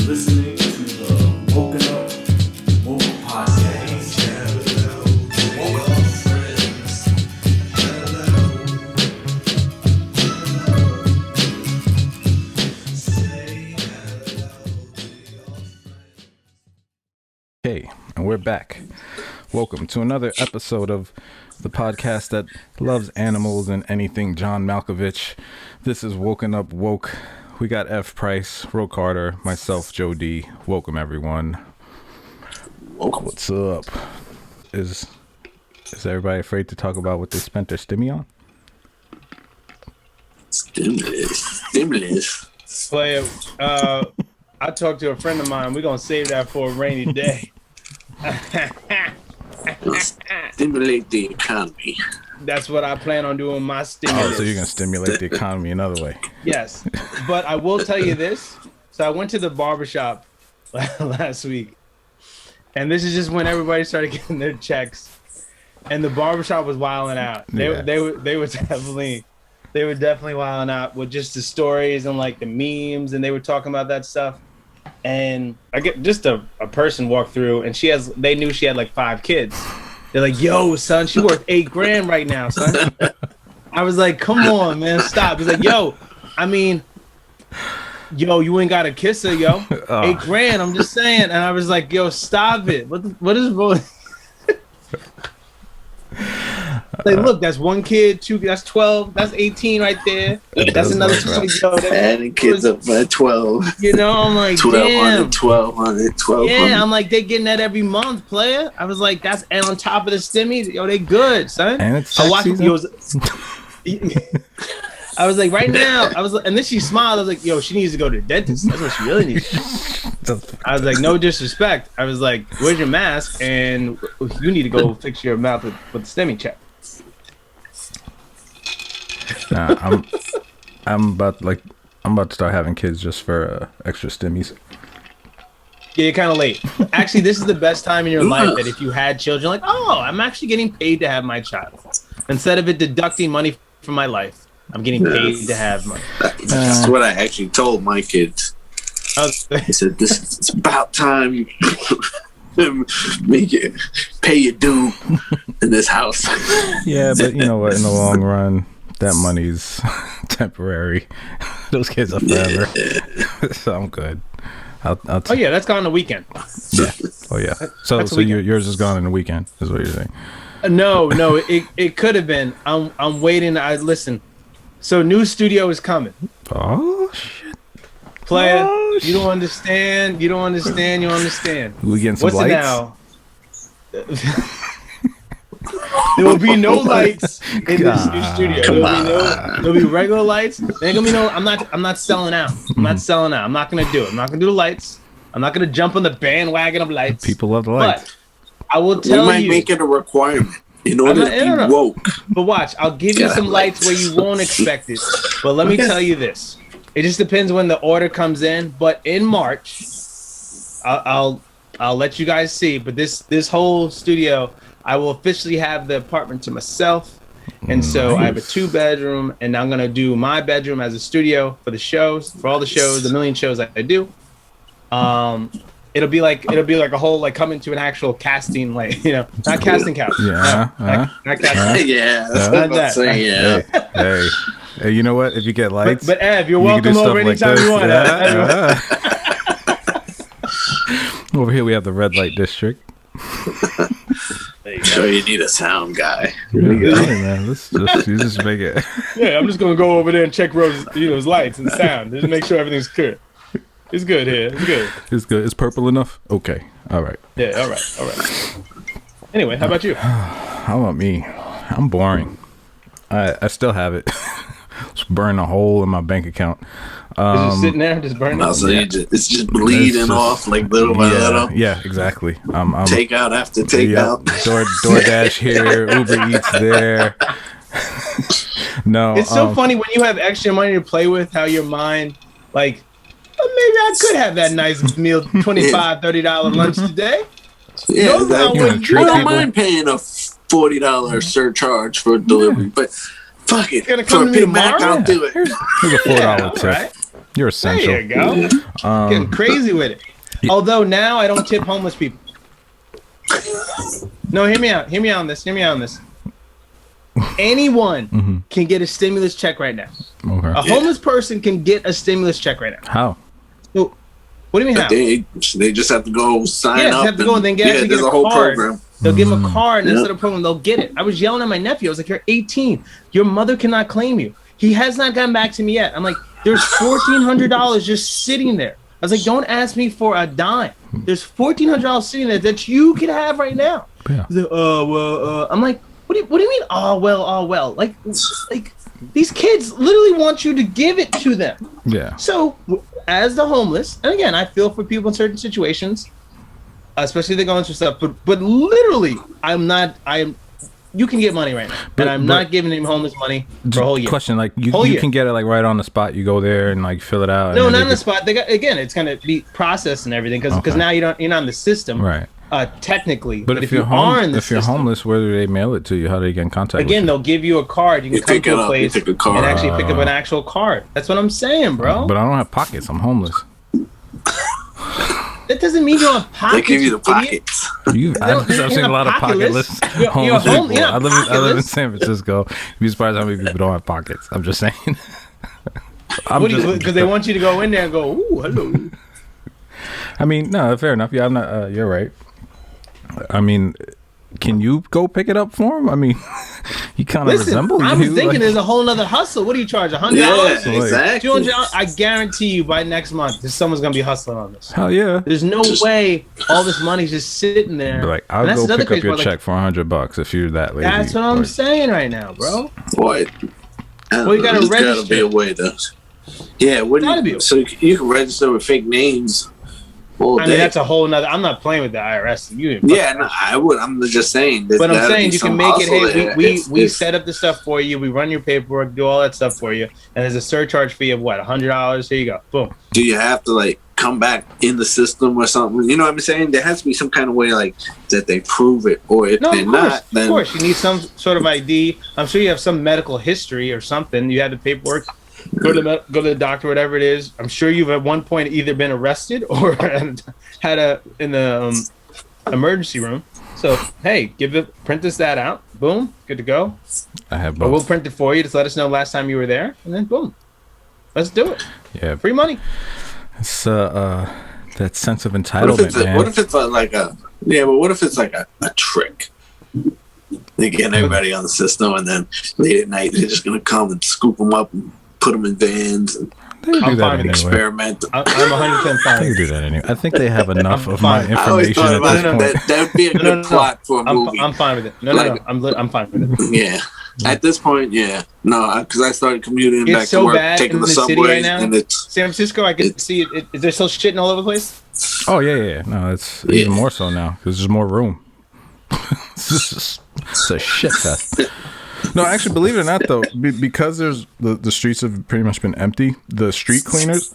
listening to the Woken Up Woke podcast. Woke up, friends. Hey, and we're back. Welcome to another episode of the podcast that loves animals and anything John Malkovich. This is Woken Up Woke. We got F. Price, Ro Carter, myself, Joe D. Welcome, everyone. Welcome. What's up? Is everybody afraid to talk about what they spent their stimmy on? Stimulus. Player, I talked to a friend of mine. We're gonna save that for a rainy day. Stimulate the economy. That's what I plan on doing. My stimulus. Oh, so you're gonna stimulate the economy another way? Yes, but I will tell you this. So I went to the barbershop last week, and this is just when everybody started getting their checks, and the barbershop was wilding out. They were definitely wilding out with just the stories and like the memes, and they were talking about that stuff. And I get just a person walked through, and they knew she had like 5 kids. They're like, "Yo, son, she worth $8,000 right now, son." I was like, "Come on, man, stop." He's like, "Yo, I mean, you ain't gotta kiss her, yo. $8,000, I'm just saying." And I was like, "Yo, stop it. What is wrong?" Like, look, that's 1 kid, 2, that's 12, that's 18 right there. That's another 20. Adding kids up by 12. You know, I'm like, 1,200, 1,200. Yeah, I'm like, they getting that every month, player. I was like, that's and on top of the stimmy, yo, they good, son. And it's I watched I was like, right now, and then she smiled. I was like, yo, she needs to go to the dentist. That's what she really needs. I was like, no disrespect. I was like, where's your mask? And you need to go fix your mouth with the stimmy check. Nah, I'm about to start having kids just for extra stimmies. Yeah, you're kind of late. Actually, this is the best time in your life that if you had children, like, oh, I'm actually getting paid to have my child. Instead of it deducting money from my life, I'm getting paid to have money. That's what I actually told my kids. I said, it's about time you pay your due in this house. Yeah, but you know what? In the long run, that money's temporary. Those kids are forever. Yeah. So I'm good. I'll oh yeah, that's gone in the weekend. Yeah. Oh yeah. So yours is gone in the weekend, is what you're saying? No, it could have been. I'm waiting. Listen. So new studio is coming. Oh shit. Player, you don't understand. You understand. We getting some lights? Now? There will be no lights in this new studio. There'll be regular lights. There ain't gonna be no. I'm not selling out. I'm not selling out. I'm not gonna do it. I'm not gonna do the lights. I'm not gonna jump on the bandwagon of lights. People love the lights. But I will tell you. We might make it a requirement in order to be woke. But watch, I'll give you some lights where you won't expect it. But let me tell you this. It just depends when the order comes in. But in March, I'll let you guys see. But this whole studio, I will officially have the apartment to myself. And so I have a 2-bedroom, and I'm gonna do my bedroom as a studio for the shows, for all the shows, the million shows I do. It'll be like a whole like coming to an actual casting, like, you know, not casting couch. Yeah. Not casting. Yeah. That's what I'm saying. Yeah. Hey, you know what? If you get lights, but Ev, you're welcome over anytime you want. Over here we have the red light district. So you need a sound guy. Yeah, man. You just make it. Yeah, I'm just gonna go over there and check Rose's lights and sound. Just make sure everything's clear. It's good here. It's good. It's good. It's purple enough? Okay. All right. Yeah, all right. Anyway, how about you? How about me? I'm boring. I still have it. It's burning a hole in my bank account. It's just sitting there, just burning. It's just bleeding off like little by little. Yeah, exactly. Take out after take out. DoorDash here, Uber Eats there. No, it's so funny when you have extra money to play with. How your mind, like, oh, maybe I could have that nice meal, $25, $30 lunch today. Yeah, I don't mind paying a $40 surcharge for delivery, but fuck it. It's gonna come to me tomorrow. I'll do it. Here's a $4 tip. Right? You're essential. There you go. Getting crazy with it. Although now I don't tip homeless people. No, hear me out. Hear me out on this. Anyone can get a stimulus check right now. Okay. A homeless person can get a stimulus check right now. How? So, what do you mean how? They just have to go sign up. Yeah, they have to go and then get there's a whole card. program. They'll give them a card, and instead of program, they'll get it. I was yelling at my nephew. I was like, "You're 18. Your mother cannot claim you." He has not gotten back to me yet. I'm like, "There's $1,400 just sitting there." I was like, "Don't ask me for a dime. There's $1,400 sitting there that you could have right now." Yeah. He's like, I'm like, "What do you mean? Oh well. Like these kids literally want you to give it to them." Yeah. So, as the homeless, and again, I feel for people in certain situations, especially if they're going through stuff. But literally, you can get money right now, and I'm not giving them homeless money for a whole year. Question, like you can get it like right on the spot. You go there and like fill it out. No, not on the spot. They got, again, it's gonna be processed and everything because now you're not in the system, right? Technically, but if you're homeless, where do they mail it to you? How do they get in contact? Again, they'll give you a card. You can come to a place and actually pick up an actual card. That's what I'm saying, bro. But I don't have pockets. I'm homeless. That doesn't mean you don't have pockets. They give you the pockets. I've seen a lot of pocketless homeless people. I live in San Francisco. You'd be surprised how many people don't have pockets. I'm just saying. Because they want you to go in there and go, "Ooh, hello." I mean, no, fair enough. Yeah, I'm not. You're right. I mean, can you go pick it up for him? I mean, he kind of resembles you. I was thinking there's a whole other hustle. What do you charge? $100? Yeah, exactly. $200? I guarantee you by next month, someone's gonna be hustling on this. Hell yeah. There's no way all this money's just sitting there. Like, I'll go pick up your check for $100 if you're that lazy. That's what I'm saying right now, bro. Boy, well, you gotta register. Gotta be a way though. Yeah, so you can register with fake names. I mean, that's a whole nother. I'm not playing with the IRS. I would. I'm just saying. But I'm saying you can make it. Hey, we set up the stuff for you. We run your paperwork, do all that stuff for you, and there's a surcharge fee of what, $100. Here you go. Boom. Do you have to like come back in the system or something? You know what I'm saying? There has to be some kind of way like that they prove it, or if they're not, then of course you need some sort of ID. I'm sure you have some medical history or something. You have the paperwork. Go to the doctor, whatever it is. I'm sure you've at one point either been arrested or had in the emergency room. So hey, print that out. Boom, good to go. I have both. Or we'll print it for you. Just let us know last time you were there, and then boom, let's do it. Yeah, free money. It's that sense of entitlement, man. What if it's like a trick? They get everybody on the system, and then late at night they're just gonna come and scoop them up and put them in vans and experiment. I'm 100% fine. They do that anyway. I think they have enough of my information at this point. That would be a good plot for a movie. I'm fine with it. No. I'm fine with it. Yeah. At this point, yeah. No, because I started commuting back to work, taking the subway. Right now, and San Francisco, I can see it. Is there still shitting all over the place? Oh, yeah. No, it's even more so now because there's more room. It's a shit fest. No, actually, believe it or not, though, because there's the streets have pretty much been empty. The street cleaners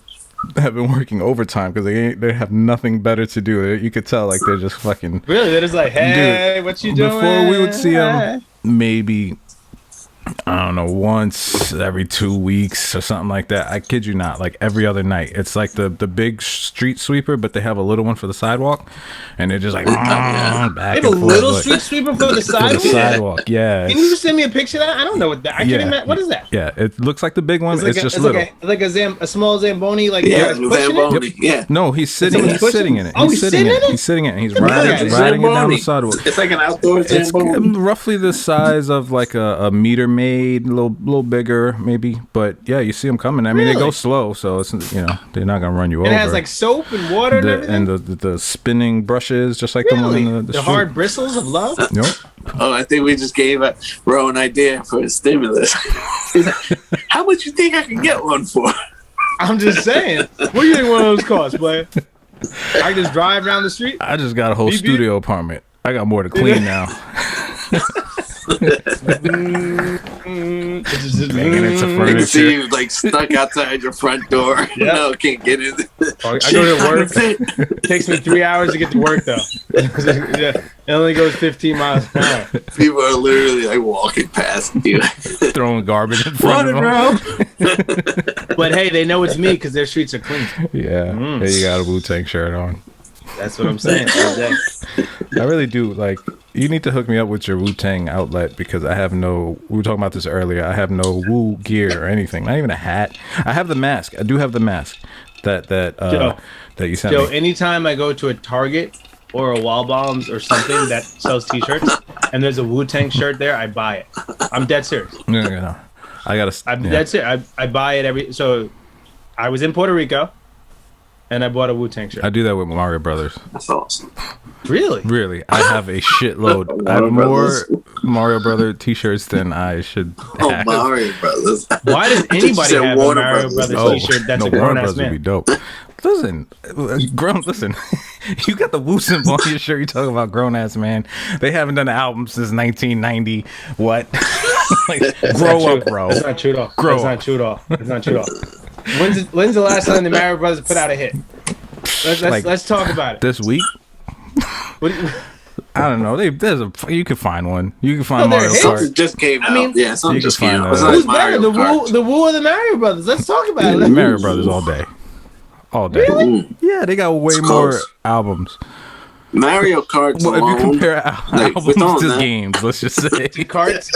have been working overtime because they have nothing better to do. You could tell like they're just fucking. Really, they're just like, hey, dude, what you doing? Before we would see them maybe, I don't know, once every 2 weeks or something like that. I kid you not, like every other night. It's like the big street sweeper, but they have a little one for the sidewalk, and they're just like back they have a little street sweeper for the sidewalk. For the sidewalk, yeah. Can you send me a picture of that? I don't know what that. I can't imagine. What is that? Yeah, it looks like the big one. It's just little, like a small Zamboni, like Zamboni. Yeah. No, he's sitting in it. Oh, he's sitting in it. He's sitting in it. He's riding it down the sidewalk. It's like an outdoor Zamboni. It's roughly the size of like a meter maid, a little bigger maybe, but yeah, you see them coming. I mean, they go slow, so it's they're not gonna run you over. It has like soap and water and everything. And the spinning brushes, just like the one in the hard bristles of love. Nope. Oh, I think we just gave Ro an idea for a stimulus. How much you think I can get one for? I'm just saying. What do you think one of those costs, player? I can just drive down the street. I just got a whole studio apartment. I got more to clean now. Banging into You can furniture. see you like stuck outside your front door. Yeah. No, can't get in. I go to work. It takes me 3 hours to get to work though. It only goes 15 miles an hour. People are literally like walking past you. Throwing garbage in front of them. But hey, they know it's me because their streets are clean. Yeah, there you got a Wu-Tang shirt on. That's what I'm saying. All day. I really do. Like, you need to hook me up with your Wu-Tang outlet because I have no. We were talking about this earlier. I have no Wu gear or anything. Not even a hat. I have the mask. I do have the mask that you sent Joe, me. anytime I go to a Target or a Wall Bombs or something that sells T-shirts and there's a Wu-Tang shirt there, I buy it. I'm dead serious. No. I gotta. I'm dead serious. I buy it every. So, I was in Puerto Rico, and I bought a Wu-Tang shirt. I do that with Mario Brothers. That's awesome. Really? Really, I have a shitload. I have more Mario Brother T-shirts than I should Oh, have. Mario Brothers. Why does anybody said have Warner a Mario Brothers. Brothers T-shirt that's a Warner grown-ass Brothers would be man? dope. Listen, listen. You got the Wu symbol on your shirt. You talking about grown ass man? They haven't done an album since 1990. What? Like, grow up, bro. That's not true at all. Grow That's up. not true at all. That's not true at all. When's the last time the Mario Brothers put out a hit? Let's talk about it. This week? What do you- I don't know. You can find one. You can find they're Mario hits. Kart. Something just came out. I mean, yeah, something you can just came find out. that. It's not Who's Mario better, Kart. the Wu or the Mario Brothers? Let's talk about it. The Mario Brothers all day. All day. Ooh, Yeah, they got way It's more close. albums. Mario Kart. Well, if you compare like, albums with all to that- games, let's just say. Karts.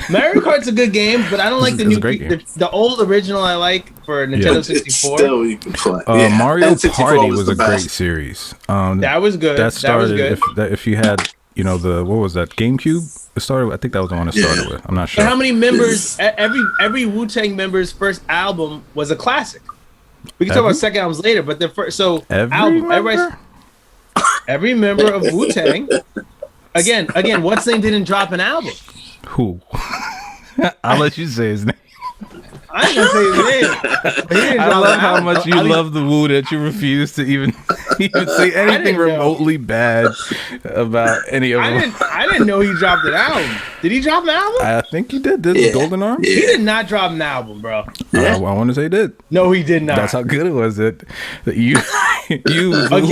Mario Kart's a good game, but I don't like the It's a new, great game. the old original. I like for Nintendo It's 64. still you can play. Yeah, Mario N64 Party was the a great best. series. That was good. That started that was good. if you had what was that GameCube? It started. I think that was the one it started with. I'm not sure. But how many members? Every Wu-Tang member's first album was a classic. We can talk Every? about second albums later, but the first Every album, member? every member of Wu-Tang. Again, what's name didn't drop an album. Who? I'll let you say his name. I ain't gonna say his name. But he didn't I drop love an how album. much you love the Wu that you refuse to even say anything didn't know. remotely bad about any of them. I didn't know he dropped an album. Did he drop an album? I think he did. Did Yeah. Golden Arm? He did not drop an album, bro. Yeah. I want to say he did. No, he did not. That's how good it was. That you Okay,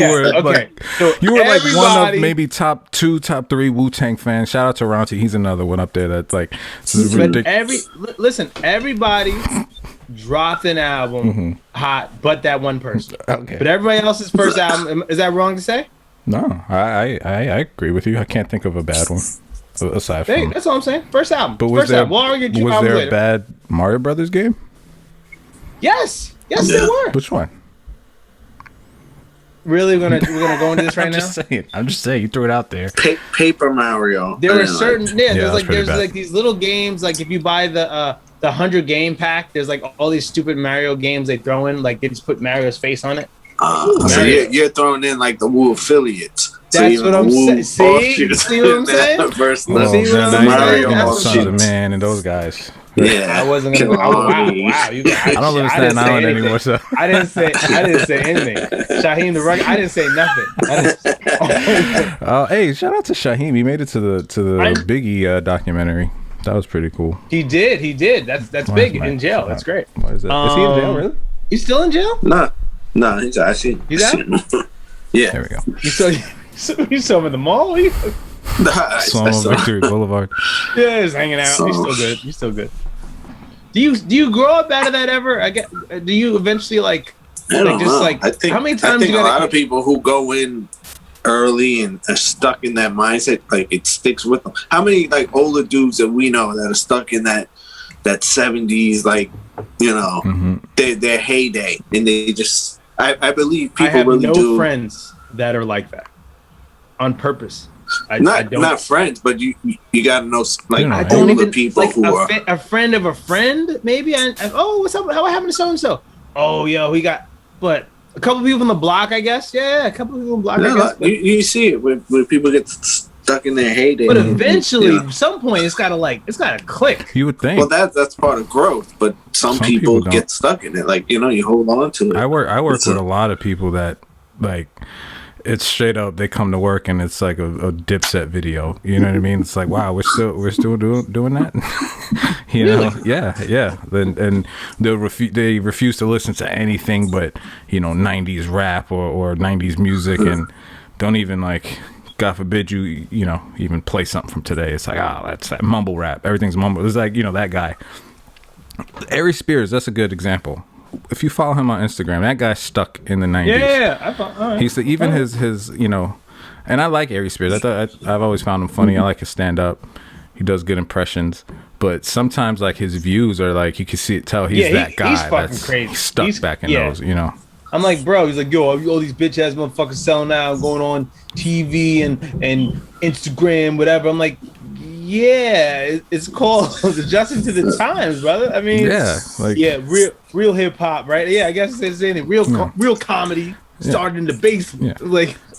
were okay. like, So you were like one everybody- of maybe top 2, top 3 Wu-Tang fans. Shout out to Ronti. He's another one up there that's like But ridiculous. listen, everybody dropped an album hot, but that one person. Okay. But everybody else's first album, is that wrong to say? No, I agree with you. I can't think of a bad one aside Hey, from. that's all I'm saying. First album. But was first there album. We'll argue two was albums there a later. bad Mario Brothers game? Yes, there Yeah. were. Which one? Really, we're gonna go into this right I'm now. just saying. I'm just saying. You threw it out there. Paper Mario. There I were didn't certain like. that's pretty there's bad. like these little games, like if you buy the 100 game pack, there's like all these stupid Mario games they throw in, like they just put Mario's face on it. So Mario. you're throwing in like the Wu affiliates. That's what I'm saying. See what I'm saying? First You see what I'm now saying? you're Mario talking about That's Sons of offshoots. Man and those guys. Yeah, I wasn't gonna. Come Oh, wow, on. You guys, I don't live in Staten Island anymore, so I didn't say anything. Shaheem the Rug. I didn't say nothing. hey, shout out to Shaheem. He made it to the Biggie documentary. That was pretty cool. He did. That's Why big is my- in jail. That's great. Why is that? Is he in jail? Really? He's still in jail? No, he's actually. He's out? Yeah. There we go. You saw him at the mall? Saw him on Victory Boulevard. Yeah, he's hanging out. He's still good. Do you grow up out of that ever? Do you eventually like I don't know. I think how many times I think you a gotta lot of people who go in early and are stuck in that mindset, like it sticks with them. How many like older dudes that we know that are stuck in that 70s, like their heyday, and they just I believe I people have really no do. friends that are like that on purpose. I Not don't. not friends, but you got to know like I don't older even people like who are. a friend of a friend. Maybe what's up? How happened to so and so? Oh, yo, we got but a couple people from the block, I guess. Yeah, a couple people from the block. I No, guess. you see it when people get stuck in their heyday. But eventually, You know. some point, it's gotta click. You would think. Well, that's part of growth, but some people people don't. get stuck in it. Like you hold on to it. I work with a lot of people that like it's straight up. They come to work and it's like a Dipset video. You know what I mean? It's like, wow, we're still doing that. You know? Yeah. And they refuse to listen to anything but, you know, 90s rap or 90s music, and don't even, like, God forbid you know, even play something from today. It's like, that's that mumble rap. Everything's mumble. It's like, you know, that guy. Ari Spears, that's a good example. If you follow him on Instagram, that guy's stuck in the 90s. Yeah. Right. He's even his you know, and I like Ari Spears. I've always found him funny. I like his stand up. He does good impressions. But sometimes, like, his views are like, you can tell he's that guy he's fucking that's crazy. stuck back in those, you know. I'm like, bro, he's like, yo, all these bitch ass motherfuckers selling out, going on TV and Instagram, whatever. I'm like, yeah, it's called adjusting to the times, brother. I mean, real hip hop, right? Yeah, I guess it's anything. Real comedy started in the basement. Yeah.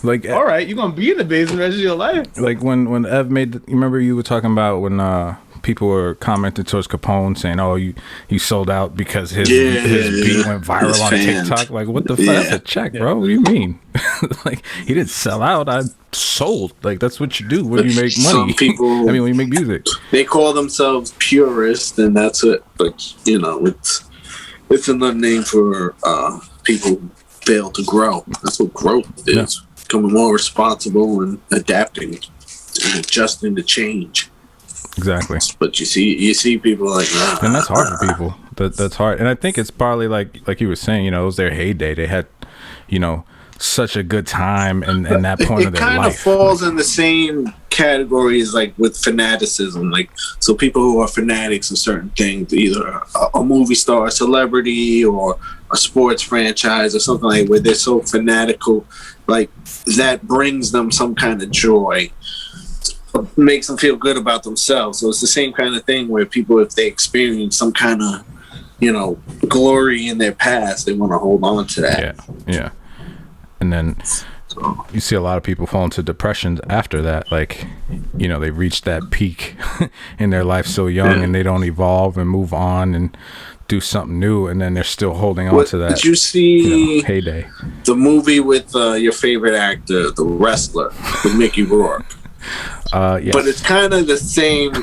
Like, all right, you're gonna be in the basement the rest of your life. Like when Ev made, you remember you were talking about when people were commenting towards Capone saying, "Oh, you sold out because his beat went viral on TikTok." Like, what the fuck? That's a check, bro. What do you mean? Like, he didn't sell out. I sold. Like, that's what you do when you make money. Some people, I mean, when you make music, they call themselves purists, and that's it. But you know, it's another name for people who fail to grow. That's what growth is. Yeah. Becoming more responsible and adapting and adjusting to change. Exactly. But you see people like that, and that's hard for people. That's hard, and I think it's partly like you were saying. You know, it was their heyday. They had, you know, such a good time and that point of their life. It kind of falls in the same categories like with fanaticism. Like, so people who are fanatics of certain things, either a movie star, a celebrity, or a sports franchise or something like, where they're so fanatical, like that brings them some kind of joy, makes them feel good about themselves. So it's the same kind of thing where people, if they experience some kind of, you know, glory in their past, they want to hold on to that. Yeah. And then you see a lot of people fall into depression after that. Like, you know, they reach that peak in their life so young, and they don't evolve and move on and do something new, and then they're still holding on to that. Did you see heyday? The movie with your favorite actor, the wrestler, with Mickey Rourke? Yes. But it's kind of the same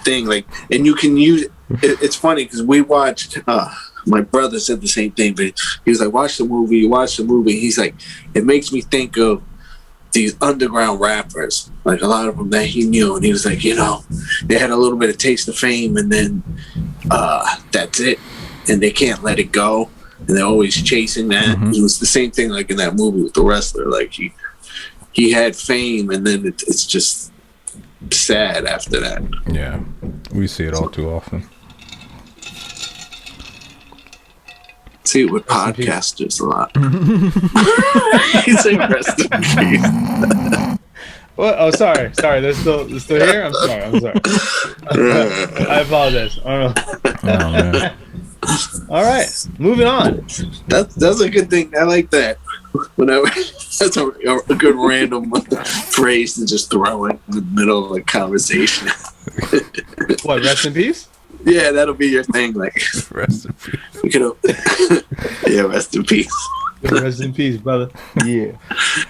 thing. Like, and you can use. It's funny because we watched. My brother said the same thing, but he was like, watch the movie. He's like, it makes me think of these underground rappers, like a lot of them that he knew. And he was like, you know, they had a little bit of taste of fame, and then that's it. And they can't let it go. And they're always chasing that. Mm-hmm. It was the same thing like in that movie with the wrestler. Like, he had fame, and then it's just sad after that. Yeah, we see it all too often. See it with podcasters a lot. He's saying rest in peace. What? Oh, sorry. They're still here. I'm sorry. I apologize. I don't know. Oh, man. All right, moving on. That's a good thing. I like that. Whenever that's a good random phrase to just throw in the middle of a conversation. What? Rest in peace. Yeah, that'll be your thing. Like, rest in peace. Yeah, rest in peace. Rest in peace, brother. Yeah.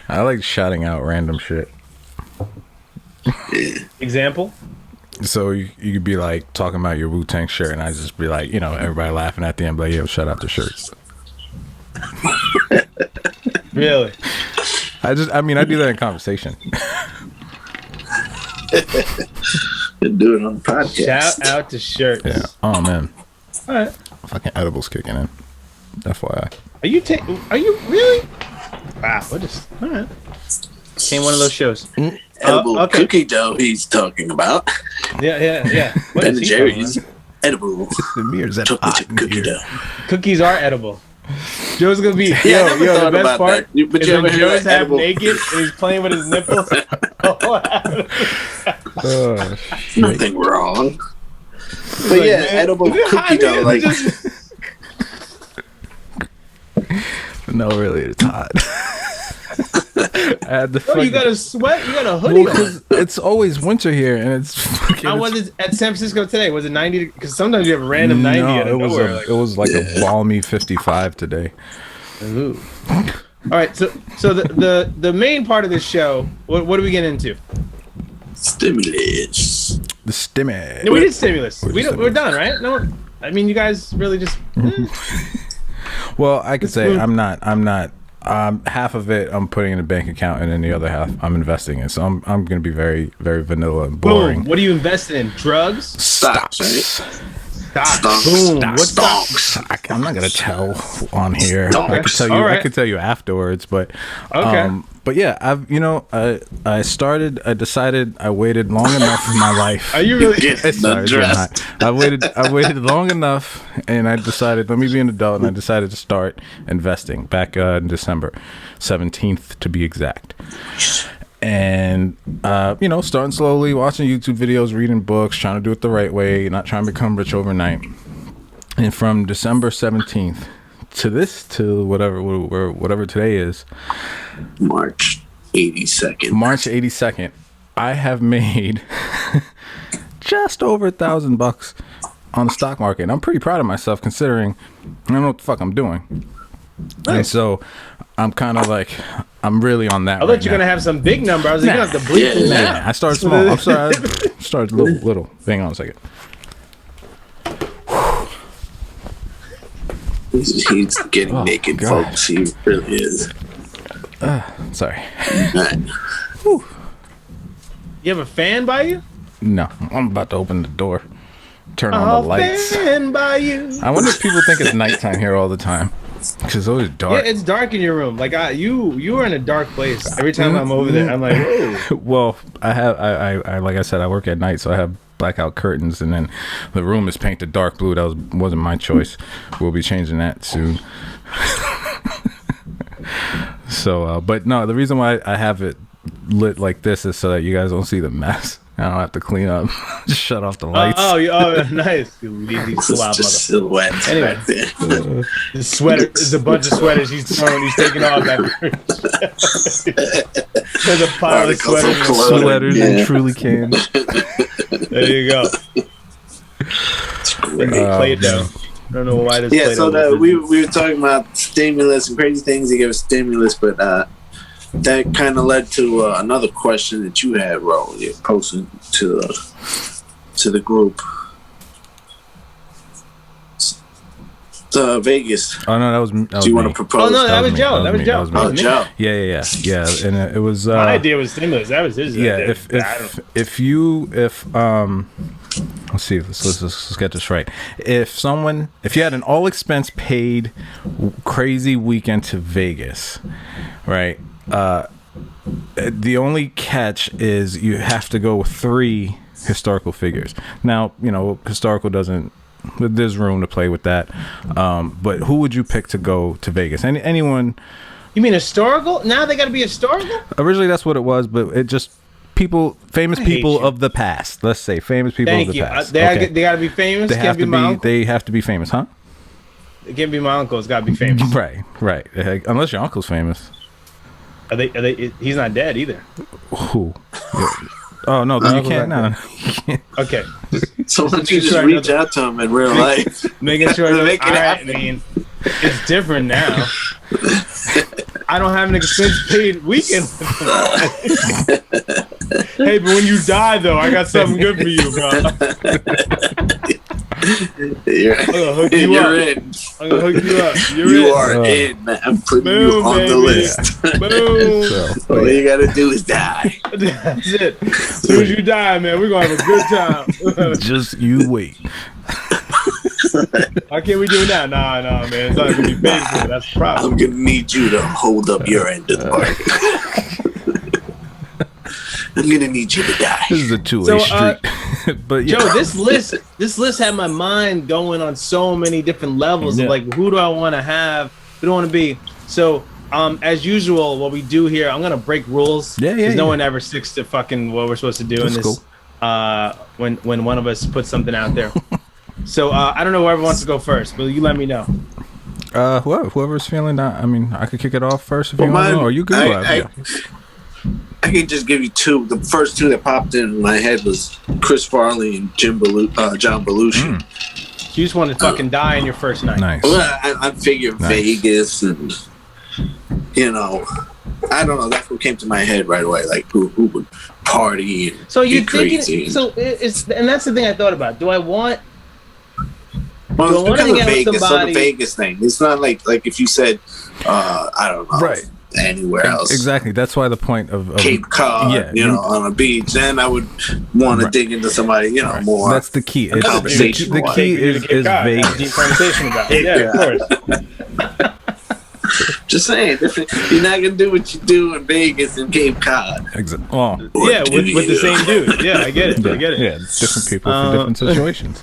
I like shouting out random shit. Yeah. Example? So you could be like talking about your Wu-Tang shirt, and I just be like, you know, everybody laughing at the end, but yo, shout out the shirts. Really? I do that in conversation. Do it on the podcast. Shout out to shirts. Yeah. Oh man. All right. Fucking edibles kicking in. FYI. Are you really? Wow. We're just all right. Came one of those shows. Edible cookie dough he's talking about. Yeah. Ben & Jerry's edible chocolate cookie dough. Cookies are edible. Joe's gonna be the best part but is when Joe's half naked and he's playing with his nipples. Nothing wrong. But yeah, man, edible cookie dough, like. No, really, it's hot. I had the you got a sweat? You got a hoodie on? It's always winter here, and it's fucking... How was it at San Francisco today? Was it 90? Because sometimes you have a random 90 out of nowhere. It was like a balmy 55 today. Ooh. All right, so the main part of this show, what are we getting into? Stimulus. The stimmy. No, we did stimulus. We're We're done, right? No, I mean, you guys really just. Well, I could say I'm not. Half of it I'm putting in a bank account, and then the other half I'm investing in. So I'm going to be very, very vanilla and boring. Boom. What are you investing in? Drugs? Stocks, right? Stocks. Boom. What's Stocks. I'm not going to tell on here. Okay. I could tell you. All right. I could tell you afterwards, but Okay. But yeah, I decided I waited long enough in my life. Are you really? Getting Sorry, it's undressed. not. I waited long enough, and I decided, let me be an adult, and I decided to start investing back in December 17th to be exact. And starting slowly, watching YouTube videos, reading books, trying to do it the right way, not trying to become rich overnight. And from December 17th to whatever today is, March 82nd. I have made just over $1,000 on the stock market. And I'm pretty proud of myself considering I don't know what the fuck I'm doing. Nice. And so I'm kind of like, I'm really on that. I thought you're going to have some big number. I was like, you don't have to bleep it now. I started small. I'm sorry. I started little. Hang on a second. He's getting naked, God. folks. He really is. Sorry. Right. You have a fan by you? No, I'm about to open the door. Turn on the lights. Fan by you. I wonder if people think it's nighttime here all the the because it's always dark. Yeah, it's dark in your room. Like you are in a dark place. Every time I'm over there, I'm like, whoa. Well, I like I said, I work at night, so I have blackout curtains, and then the room is painted dark blue. That wasn't my choice. We'll be changing that soon. So, but no, the reason why I have it lit like this is so that you guys don't see the mess. I don't have to clean up. Just shut off the lights. Nice. You leave these slob Just motherfuckers. silhouettes Anyway. right there. The sweater is a bunch of sweaters he's throwing. He's taking off after. There's a pile of Articles of sweaters. clothing. Sweaters Yeah. and truly can. There you go. Play it down. I don't know why this. Yeah, so we were talking about stimulus and crazy things to give us stimulus, but that kind of led to another question that you had, Ro. You posted to the group. Vegas. Oh no, that was Do you want me. to propose? Oh no, that was me. Joe. That was me. Joe. Oh, Joe. Yeah, and it was. My idea was stimulus. That was his. Yeah, idea. if let's see, let's get this right. If you had an all expense paid crazy weekend to Vegas, right? The only catch is you have to go with 3 historical figures. Now, historical doesn't. There's room to play with that. But who would you pick to go to Vegas? Anyone? You mean historical? Now they got to be historical? Originally, that's what it was, but it just famous people of the past. Let's say famous people of the past. They got to be famous. They have to be. They have to be famous, huh? It can't be my uncle. It's got to be famous. Right. Unless your uncle's famous. Are they? He's not dead either. Who? Oh no, then you can't. No, you can't. Okay. So why don't you just reach out to him in real life? Making sure Make it happen. I mean, it's different now. I don't have an expense paid weekend. Hey, but when you die, though, I got something good for you, bro. You're I'm gonna hook you you're up. in. I'm gonna hook you up. You're You in. are in, man. I'm putting Boom, you on baby. the list. Boom. All you gotta do is die. That's it. As soon as you die, man, we're gonna have a good time. Just you wait. Why can't we do it now? Nah, man. It's not gonna be paid for. That's the problem. I'm gonna need you to hold up your end of the bargain. I'm gonna need you to die. This is a two-way street. But yeah. Joe, this list had my mind going on so many different levels of like, who do I want to have? Who do I want to be? So, as usual, what we do here, I'm gonna break rules. Yeah. No one ever sticks to fucking what we're supposed to do in this. Cool. When one of us puts something out there. So I don't know whoever wants to go first, but you let me know. Whoever's feeling that. I mean, I could kick it off first if you want to, or you can. I can just give you 2. The first 2 that popped in my head was Chris Farley and John Belushi. You just want to fucking die in your first night. Nice. Well, I figured Vegas and you know, I don't know. That's what came to my head right away. Like who would party and So be you're crazy. thinking, so it's, and that's the thing I thought about. Do I want? Well, do I it's want to because of hang out with Vegas, so the somebody? Vegas thing. It's not like if you said, I don't know, Right. anywhere else. Exactly. That's why the point of Cape Cod, yeah, you know, on a beach. Then I would want to dig into somebody, you know, more. That's the key. It's, Conversation the key is Vegas. Deep conversation about it. Yeah, of course. Just saying, you're not gonna do what you do in Vegas and Cape Cod. Well, Yeah, with the same dude. Yeah, I get it. I get it. yeah, different people for different situations.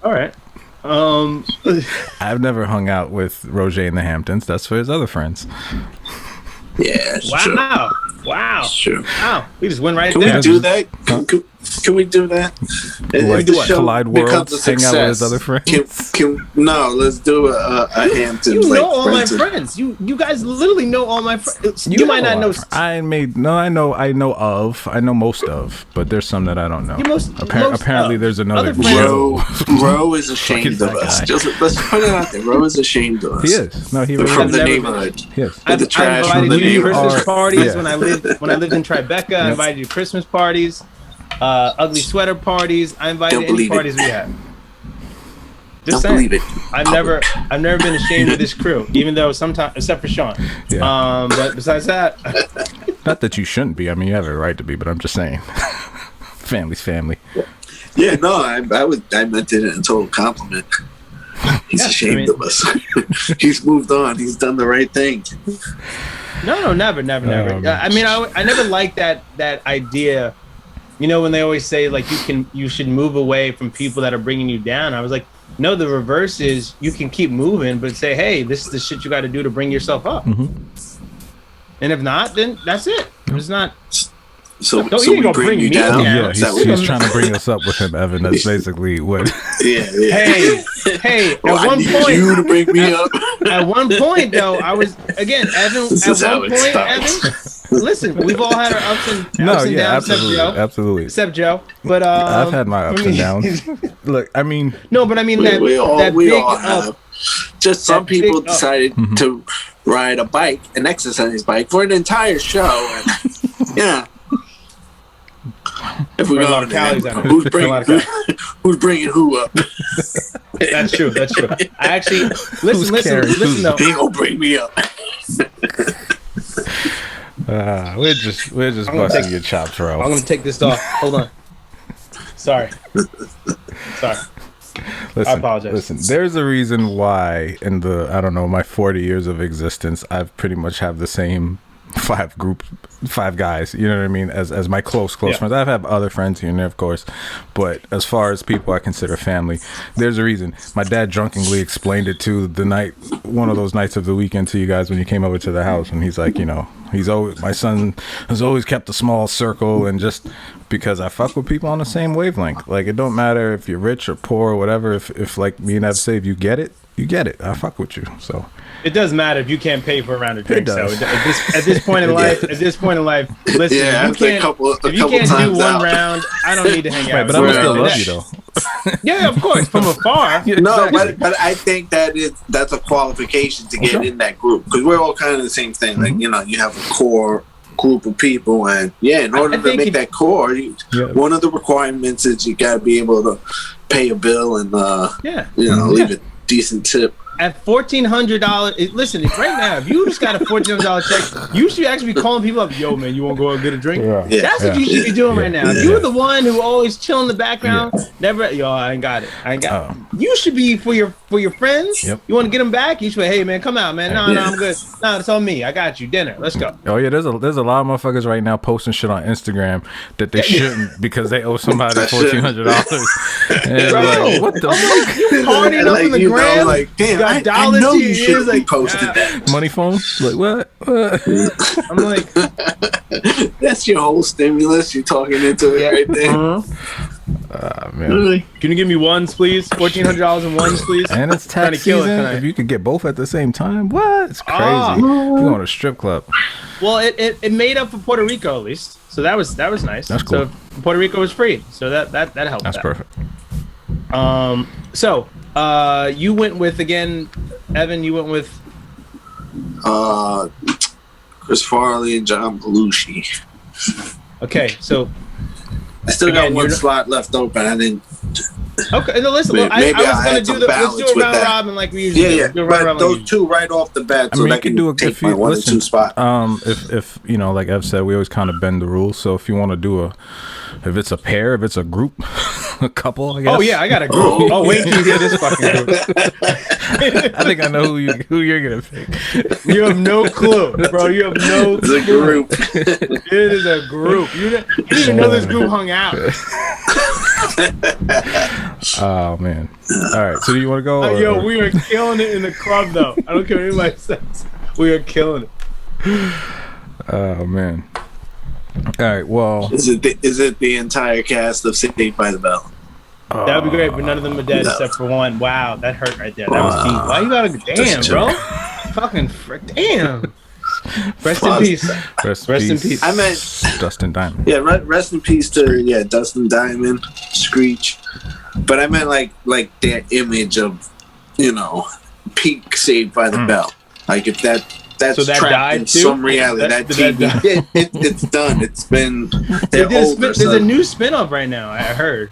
All right. I've never hung out with Roger in the Hamptons. That's for his other friends. Yeah, it's true. Wow. It's true. Wow. We just went right Can there. we do that? Can we do that? Like If the show Collide becomes Worlds, a hang out with his success, other friends? No, let's do a Hamptons. You like, know all my friends. friends. You guys literally know all my friends. You might not know. I know most of, but there's some that I don't know. Apparently, there's another. Other friends. Ro is ashamed of that us. guy? Just let's put it out there. Ro is ashamed of us. He is. No, he really From is. the never neighborhood. He is. With the trash I from invited the you to Christmas neighborhood. parties Yeah. when I lived in Tribeca. I invited you to Christmas parties, ugly sweater parties. I invited Don't any believe it. parties we had. Don't Just saying. believe it. I've never been ashamed of this crew, even though sometimes, except for Sean. Yeah. But besides that, Not that you shouldn't be. I mean, you have a right to be, but I'm just saying. Family's family. Yeah, no, I meant it in total compliment. He's ashamed of us. He's moved on. He's done the right thing. no, never. I mean, I never liked that idea. You know, when they always say like you should move away from people that are bringing you down. I was like, no, the reverse is you can keep moving, but say, hey, this is the shit you got to do to bring yourself up. Mm-hmm. And if not, then that's it. It's not. So you we gonna bring bring you me down. down. Yeah, Is that he's what- trying to bring us up with him, Evan. That's basically what. yeah. Hey. Well, I At one need point, you to bring me up. At one point, though, I was again, Evan. This is At how one it point, starts. Evan. Listen, we've all had our ups and Yeah, downs, absolutely. except Joe. But I've had my ups and downs. Look, I mean, No, but I mean that we all big have. Just some that big people up. decided to ride a bike, an exercise bike, for an entire show. And, yeah. If we Burn a lot go of calories on it. who's Burn a lot bringing of who's bringing who up? That's true. I actually listen though. He gonna bring me up. we're just gonna busting take- your chops, I'm bro. gonna take this off. Hold on. Sorry. Listen, I apologize. Listen, there's a reason why in my 40 years of existence, I've pretty much have the same five guys, you know what I mean, as my close friends. I've had other friends here and there, of course, but as far as people I consider family, there's a reason. My dad drunkenly explained it to one of those nights of the weekend to you guys when you came over to the house, and he's like, my son has always kept a small circle, and just because I fuck with people on the same wavelength. Like, it don't matter if you're rich or poor or whatever. If like me and Ev say, if you get it, I fuck with you. So It does matter if you can't pay for a round of drinks. does. So at this point in life, listen, Yeah, if you can't do one out. round, I don't need to hang out. right, but with I'm you. gonna still Right. love you though. Yeah, of course, from afar. No, but I think that's a qualification to get in that group, because we're all kind of the same thing. Like, you have a core group of people, and in order to make that core, one of the requirements is you got to be able to pay a bill and leave a decent tip. At $1,400, listen, right now, if you just got a $1,400 check, you should actually be calling people up. Yo, man, you want to go out and get a drink? Yeah. Yeah. That's what you should be doing right now. If you're the one who always chill in the background, never, I ain't got it. You should be for your friends. Yep. You want to get them back? You should say, hey, man, come out, man. No, I'm good. No, it's on me. I got you. Dinner. Let's go. Oh yeah, there's a lot of motherfuckers right now posting shit on Instagram that they shouldn't because they owe somebody $1,400. Bro, what the fuck? You partying up in the gram? Damn, got I dollars know to you your should ears, be like, posted that. Money phone? Like what? I'm like, That's your whole stimulus. You're talking into it right there. Man. can you give me ones, please? $1,400 in ones, please. And it's Trying tax to kill it season. tonight. If you could get both at the same time, what? It's crazy. Ah. You're going to a strip club. Well, it made up for Puerto Rico at least, so that was nice. That's cool. So Puerto Rico was free, so that helped. That's perfect. So You went with, again, Evan, you went with... Chris Farley and John Belushi. Okay, so... I still Again, got one slot left open. I didn't... Okay, no, listen, look, Maybe I was going to do the... Let's do a round robin like we usually do. Yeah. But those two right off the bat, so that can take my 1 and 2 spot. If you know, like Ev said, we always kind of bend the rules. So if you want to do if it's a pair, if it's a group, a couple, I guess. Oh yeah, I got a group. Oh wait till you hear this fucking group. I think I know who you're gonna pick. You have no clue, bro. You have no clue. It's a group. It is a group. You didn't even know this group hung out. Oh man! All right, so do you want to go? Yo, we are killing it in the club, though. I don't care what anybody says. We are killing it. Oh man! All right, well, is it the entire cast of Saved by the Bell? That would be great, but none of them are dead except for one. Wow, that hurt right there. That was deep. Why you gotta damn, bro? Fucking frick, damn. Rest in peace. Rest in peace. I meant Dustin Diamond. Yeah, rest in peace to Dustin Diamond, Screech. But I meant like their image of, peak Saved by the Bell. Like if that's so that trapped died in too? some reality. That TV, it's done. It's been. There's a new spinoff right now. I heard.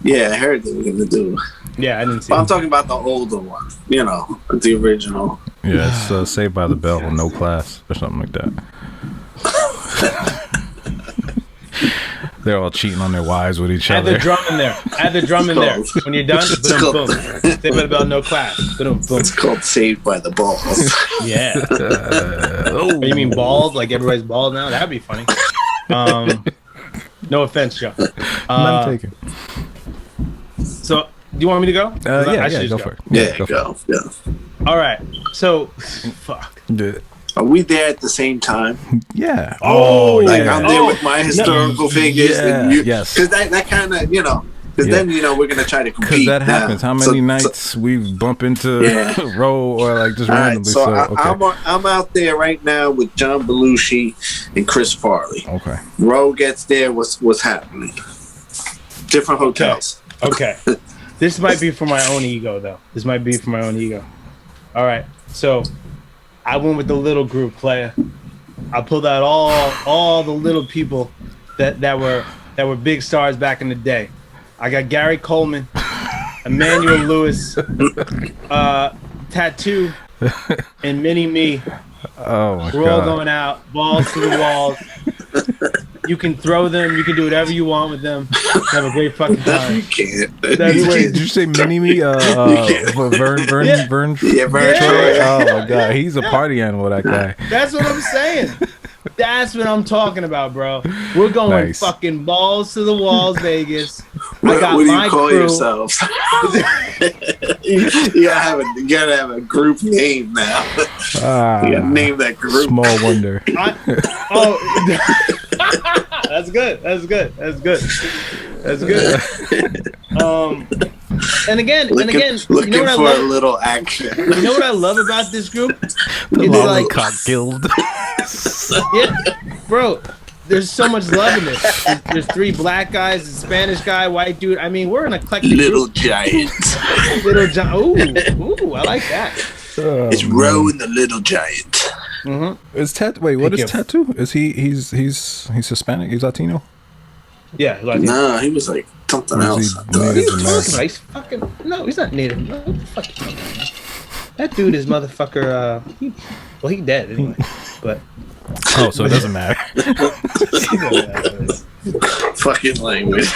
Yeah, I heard they were gonna do. Yeah, I didn't see. But I'm talking about the older one. The original. Yeah, it's Saved by the Bell, No Class, or something like that. They're all cheating on their wives with each other. Add the drum in there. Add the drum in there. When you're done, boom, boom. Saved by the Bell, No Class. Boom, boom. It's called Saved by the Balls. Yeah. You mean bald? Like everybody's bald now? That'd be funny. No offense, Joe. None taken. So, do you want me to go? Yeah, go for it. Yeah, go. All right. So, fuck. Are we there at the same time? Yeah. I'm there with my historical figures. Yeah. Yes. Because that kind of, because then, we're going to try to compete. Because that happens. How many nights we bump into Roe or like just randomly? Right, I'm out there right now with John Belushi and Chris Farley. Okay. Roe gets there. What's happening? Different hotels. Okay. This might be for my own ego, though. All right. So, I went with the little group player. I pulled out all the little people that were big stars back in the day. I got Gary Coleman, Emmanuel Lewis, Tattoo, and Mini Me. Oh my God. We're all going out, balls to the walls. You can throw them. You can do whatever you want with them. Have a great fucking time. You can't. Did you say Mini Me? Vern Troy? Yeah, Vern Troy. Oh my God, he's a party animal. That guy. That's what I'm saying. That's what I'm talking about, bro. We're going fucking balls to the walls, Vegas. What do you call yourselves? you gotta have a group name now. You gotta name that group. Small Wonder. That's good. And again, looking you know what for a little action. You know what I love about this group? The Lollipop Guild. Yeah, bro. There's so much love in this. There's 3 black guys, a Spanish guy, white dude. I mean, we're an eclectic Little group. Giant. Little Giant. Ooh, I like that. It's Roe and the Little Giant. Mm-hmm. Is Wait, what is Tattoo? Is he's Hispanic? He's Latino? Yeah, Latino. No, he was like something else. What are you talking about? He's fucking he's not native. No, what the fuck you talking about? That dude is motherfucker. He dead anyway. But so it doesn't matter. Fucking language.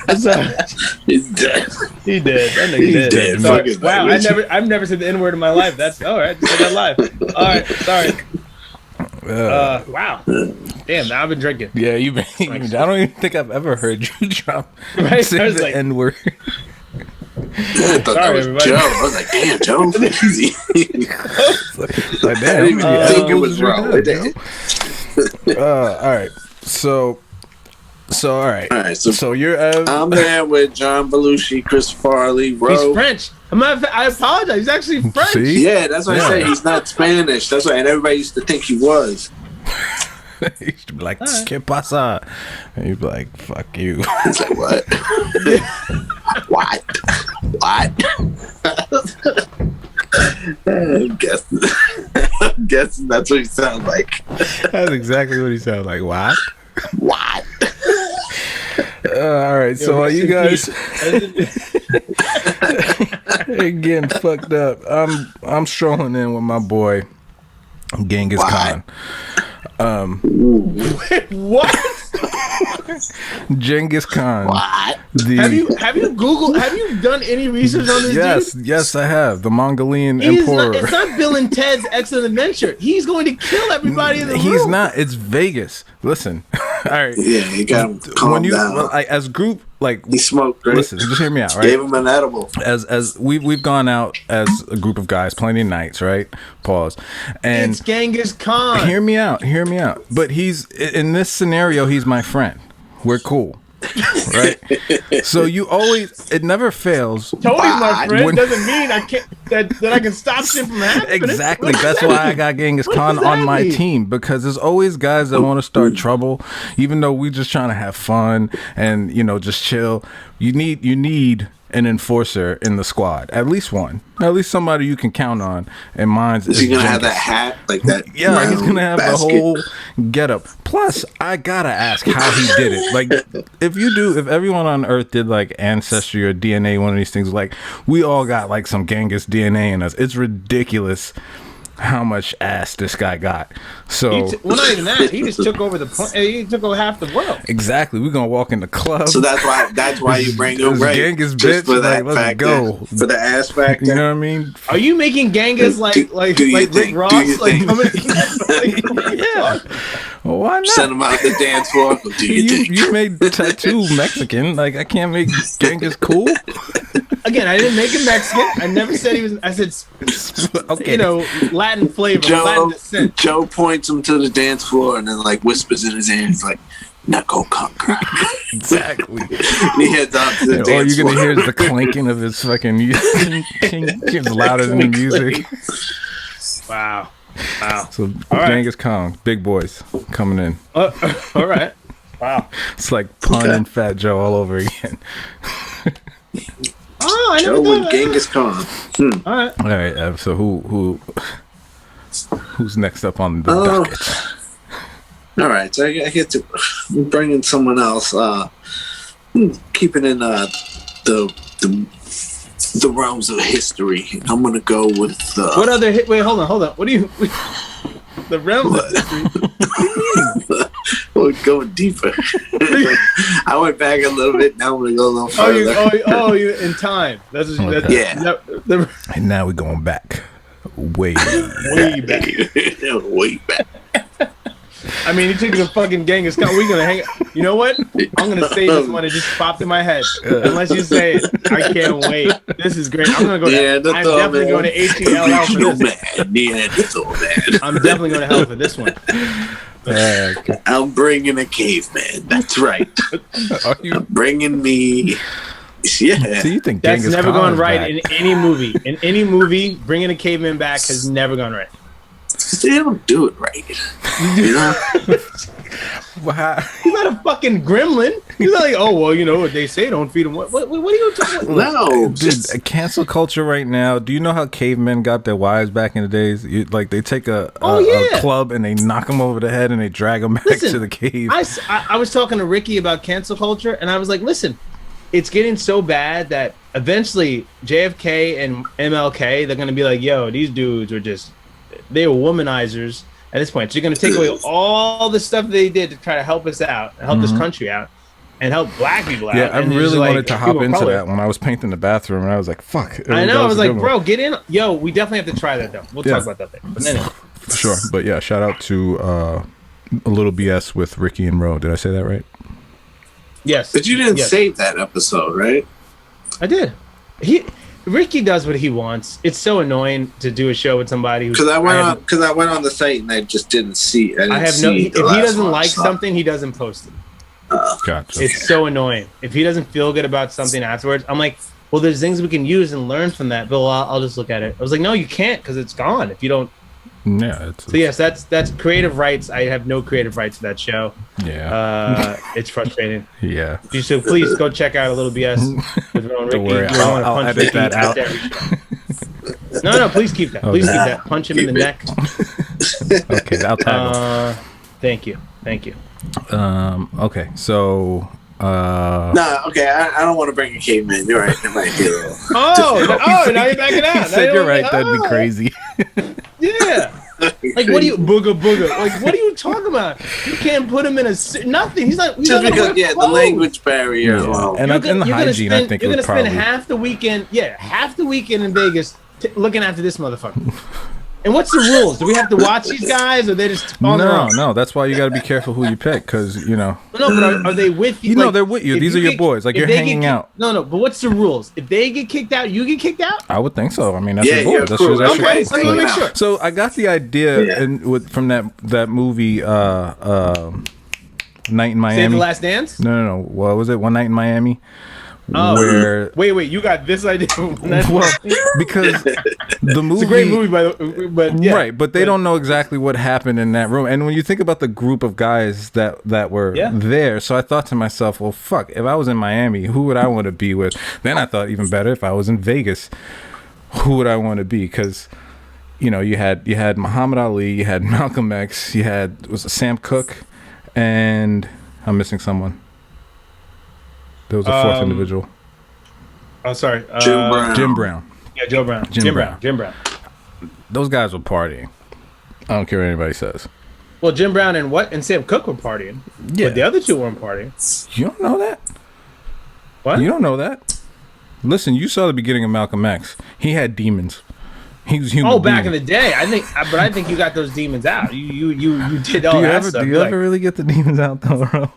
He's dead. He did. That nigga He's dead. Sorry. Wow, I've never said the N word in my life. That's all right. Said that live. All right, sorry. Wow. Damn, now I've been drinking. Yeah, you've been. I don't even think I've ever heard you drop say the N word. I thought that was everybody. Joe. I was like, damn, Joe. Easy. Like, damn, I didn't even think it was wrong. All right. So all right. So you're. I'm there with John Belushi, Chris Farley, Roe. He's French. I apologize. He's actually French. See? Yeah, that's what I say. He's not Spanish. That's why, and everybody used to think he was. He used to be like, "¿Qué pasa?" And you'd be like, "Fuck you." He's like, what? What? What? I'm guessing that's what he sounds like. That's exactly what he sounds like. What? What? All right, so are you guys getting fucked up? I'm strolling in with my boy Genghis Khan. What? Genghis Khan. What? Have you Googled? Have you done any research on this? Dude? Yes, I have. The Mongolian He's emperor. not, it's not Bill and Ted's Excellent Adventure. He's going to kill everybody in the room. He's not. It's Vegas. Listen. All right. Yeah, you got him calm down. Well, as group, like He smoked, right? listen, just hear me out, right? Gave him an edible. As we've gone out as a group of guys plenty of nights, right? Pause. And It's Genghis Khan. hear me out. But he's in this scenario, he's my friend. We're cool. Right? So you always, it never fails. Tony's my friend When- doesn't mean I can't that I can stop shit from happening. Exactly. What does That's that why I mean? got Genghis What Khan does on that my mean? team, because there's always guys that want to start trouble, even though we just trying to have fun and just chill. You need an enforcer in the squad, at least one, at least somebody you can count on. And mine's Is he gonna have Genghis. that hat like that? Yeah, he's gonna have basket? the whole getup. Plus, I gotta ask how he did it. Like, if everyone on Earth did like ancestry or DNA, one of these things, like we all got like some Genghis DNA in us. It's ridiculous how much ass this guy got. So, Well, not even that. He just took over he took over half the world. exactly, we're gonna walk in the club. So that's why you bring him This right. Genghis Just bitch, for that like, let's factor, go. for the ass factor. You know what I mean? Are you making Genghis like Do you Rick think- Ross? do you Like think- coming? Yeah. Well, why not? Send him out the dance floor. Do you think? You made tattoo Mexican. Like, I can't make Genghis cool. Again, I didn't make him Mexican. I never said he was. I said, Okay. Latin flavor, Latin descent. Joe points him to the dance floor and then like whispers in his ear. He's like, "Knuckle conqueror." Exactly. And he heads out to the All dance you're gonna floor. hear is the clanking of his fucking music. It's louder than the music. Wow. So right. Genghis Khan, big boys coming in. All right. Wow. It's like Pun and Fat Joe all over again. Oh, I never Joe thought and of Genghis Khan. that. All right. All right, Ev, so who's next up on the Oh. docket? All right, so I get to bring in someone else. Keeping in the realms of history. I'm gonna go with What other hit? Wait, hold on. What do you? The realm. We're going deeper. I went back a little bit. Now I'm gonna go a little further. You in time. That's what Okay. Yeah. And now we're going back. Way back. Way back. I mean, you took the fucking Genghis Khan. We're gonna hang. You know what? I'm gonna say this one. It just popped in my head. Unless you say it, I can't wait. This is great. I'm gonna go. I'm definitely going to HELL for this. Man. I'm definitely going to hell for this one. I'm bringing a caveman. That's right. Are you? I'm bringing me. Yeah. So you think That's Genghis never Khan gone is right back? in any movie. In any movie, bringing a caveman back has never gone right. They don't do it right. You know? Wow. He's not a fucking gremlin. He's not like, oh well, you know what they say, don't feed him. What are you talking about? No. Dude, cancel culture right now. Do you know how cavemen got their wives back in the days? Like they take a club and they knock them over the head and they drag them back Listen, to the cave. I was talking to Ricky about cancel culture, and I was like, listen, it's getting so bad that eventually JFK and MLK, they're gonna be like, yo, these dudes were they were womanizers at this point. So you're gonna take away all the stuff they did to try to help us out, help this country out, and help black people out. Yeah, I And it's really just wanted like, to hop people of into color. that when I was painting the bathroom, and I was like, "Fuck!" I know. I was a like, good bro, one. get in. Yo, we definitely have to try that though. We'll Yeah. talk about that later. But anyway, For sure. But yeah, shout out to a little BS with Ricky and Ro. Did I say that right? yes. But you didn't Yes. save that episode, right? I did. Ricky does what he wants. It's so annoying to do a show with somebody who's. Because I went on the site and I just didn't see. I have no. If he doesn't like something, he doesn't post it. Gotcha. It's so annoying. If he doesn't feel good about something afterwards, I'm like, well, there's things we can use and learn from that. But I'll just look at it. I was like, no, you can't because it's gone. If you don't Yeah. So yes, that's creative rights. I have no creative rights to that show. Yeah. It's frustrating. Yeah. So please go check out a little BS with Ron Ricky. Don't worry, You're gonna I'll punch edit Ricky that out. after every show. No, please keep that. Please keep that. Punch him in the neck. Okay, I'll tag him. Thank you. Okay, so Nah, okay, I don't want to bring a caveman. You're right. That might be a little. Now you're backing out. he said you're right. That'd be crazy. Yeah. Like, what do you booga? Like, what are you talking about? You can't put him in a nothing. He's not. Just because, the language barrier. Yeah. Well, And the hygiene, I think, you're would gonna probably spend half the weekend in Vegas looking after this motherfucker. And what's the rules? Do we have to watch these guys, or they just on their own? No. That's why you got to be careful who you pick, because No, but are they with you? You know, they're with you. These are your boys. Like, you're hanging out. No, but what's the rules? If they get kicked out, you get kicked out? I would think so. I mean, that's Yeah, your boys. yeah, That's cool. your Okay, so let me make sure. So I got the idea from that movie, Night in Miami. Save the Last Dance? No. What was it? One Night in Miami. Oh, where wait, you got this idea? well, because the movie, it's a great movie, by the way, but yeah. Right, but they don't know exactly what happened in that room. And when you think about the group of guys that were there, so I thought to myself, well, fuck, if I was in Miami, who would I want to be with? Then I thought, even better, if I was in Vegas, who would I want to be? Because you had Muhammad Ali, you had Malcolm X, you had Sam Cooke, and I'm missing someone. There was a fourth individual. Oh, sorry. Jim Brown. Yeah, Jim Brown. Those guys were partying. I don't care what anybody says. Well, Jim Brown and Sam Cooke were partying. Yeah. But the other two weren't partying. You don't know that? What? You don't know that? Listen, you saw the beginning of Malcolm X. He had demons. He was human. Back in the day, I think you got those demons out. You did all that stuff. Do you ever really get the demons out though, bro?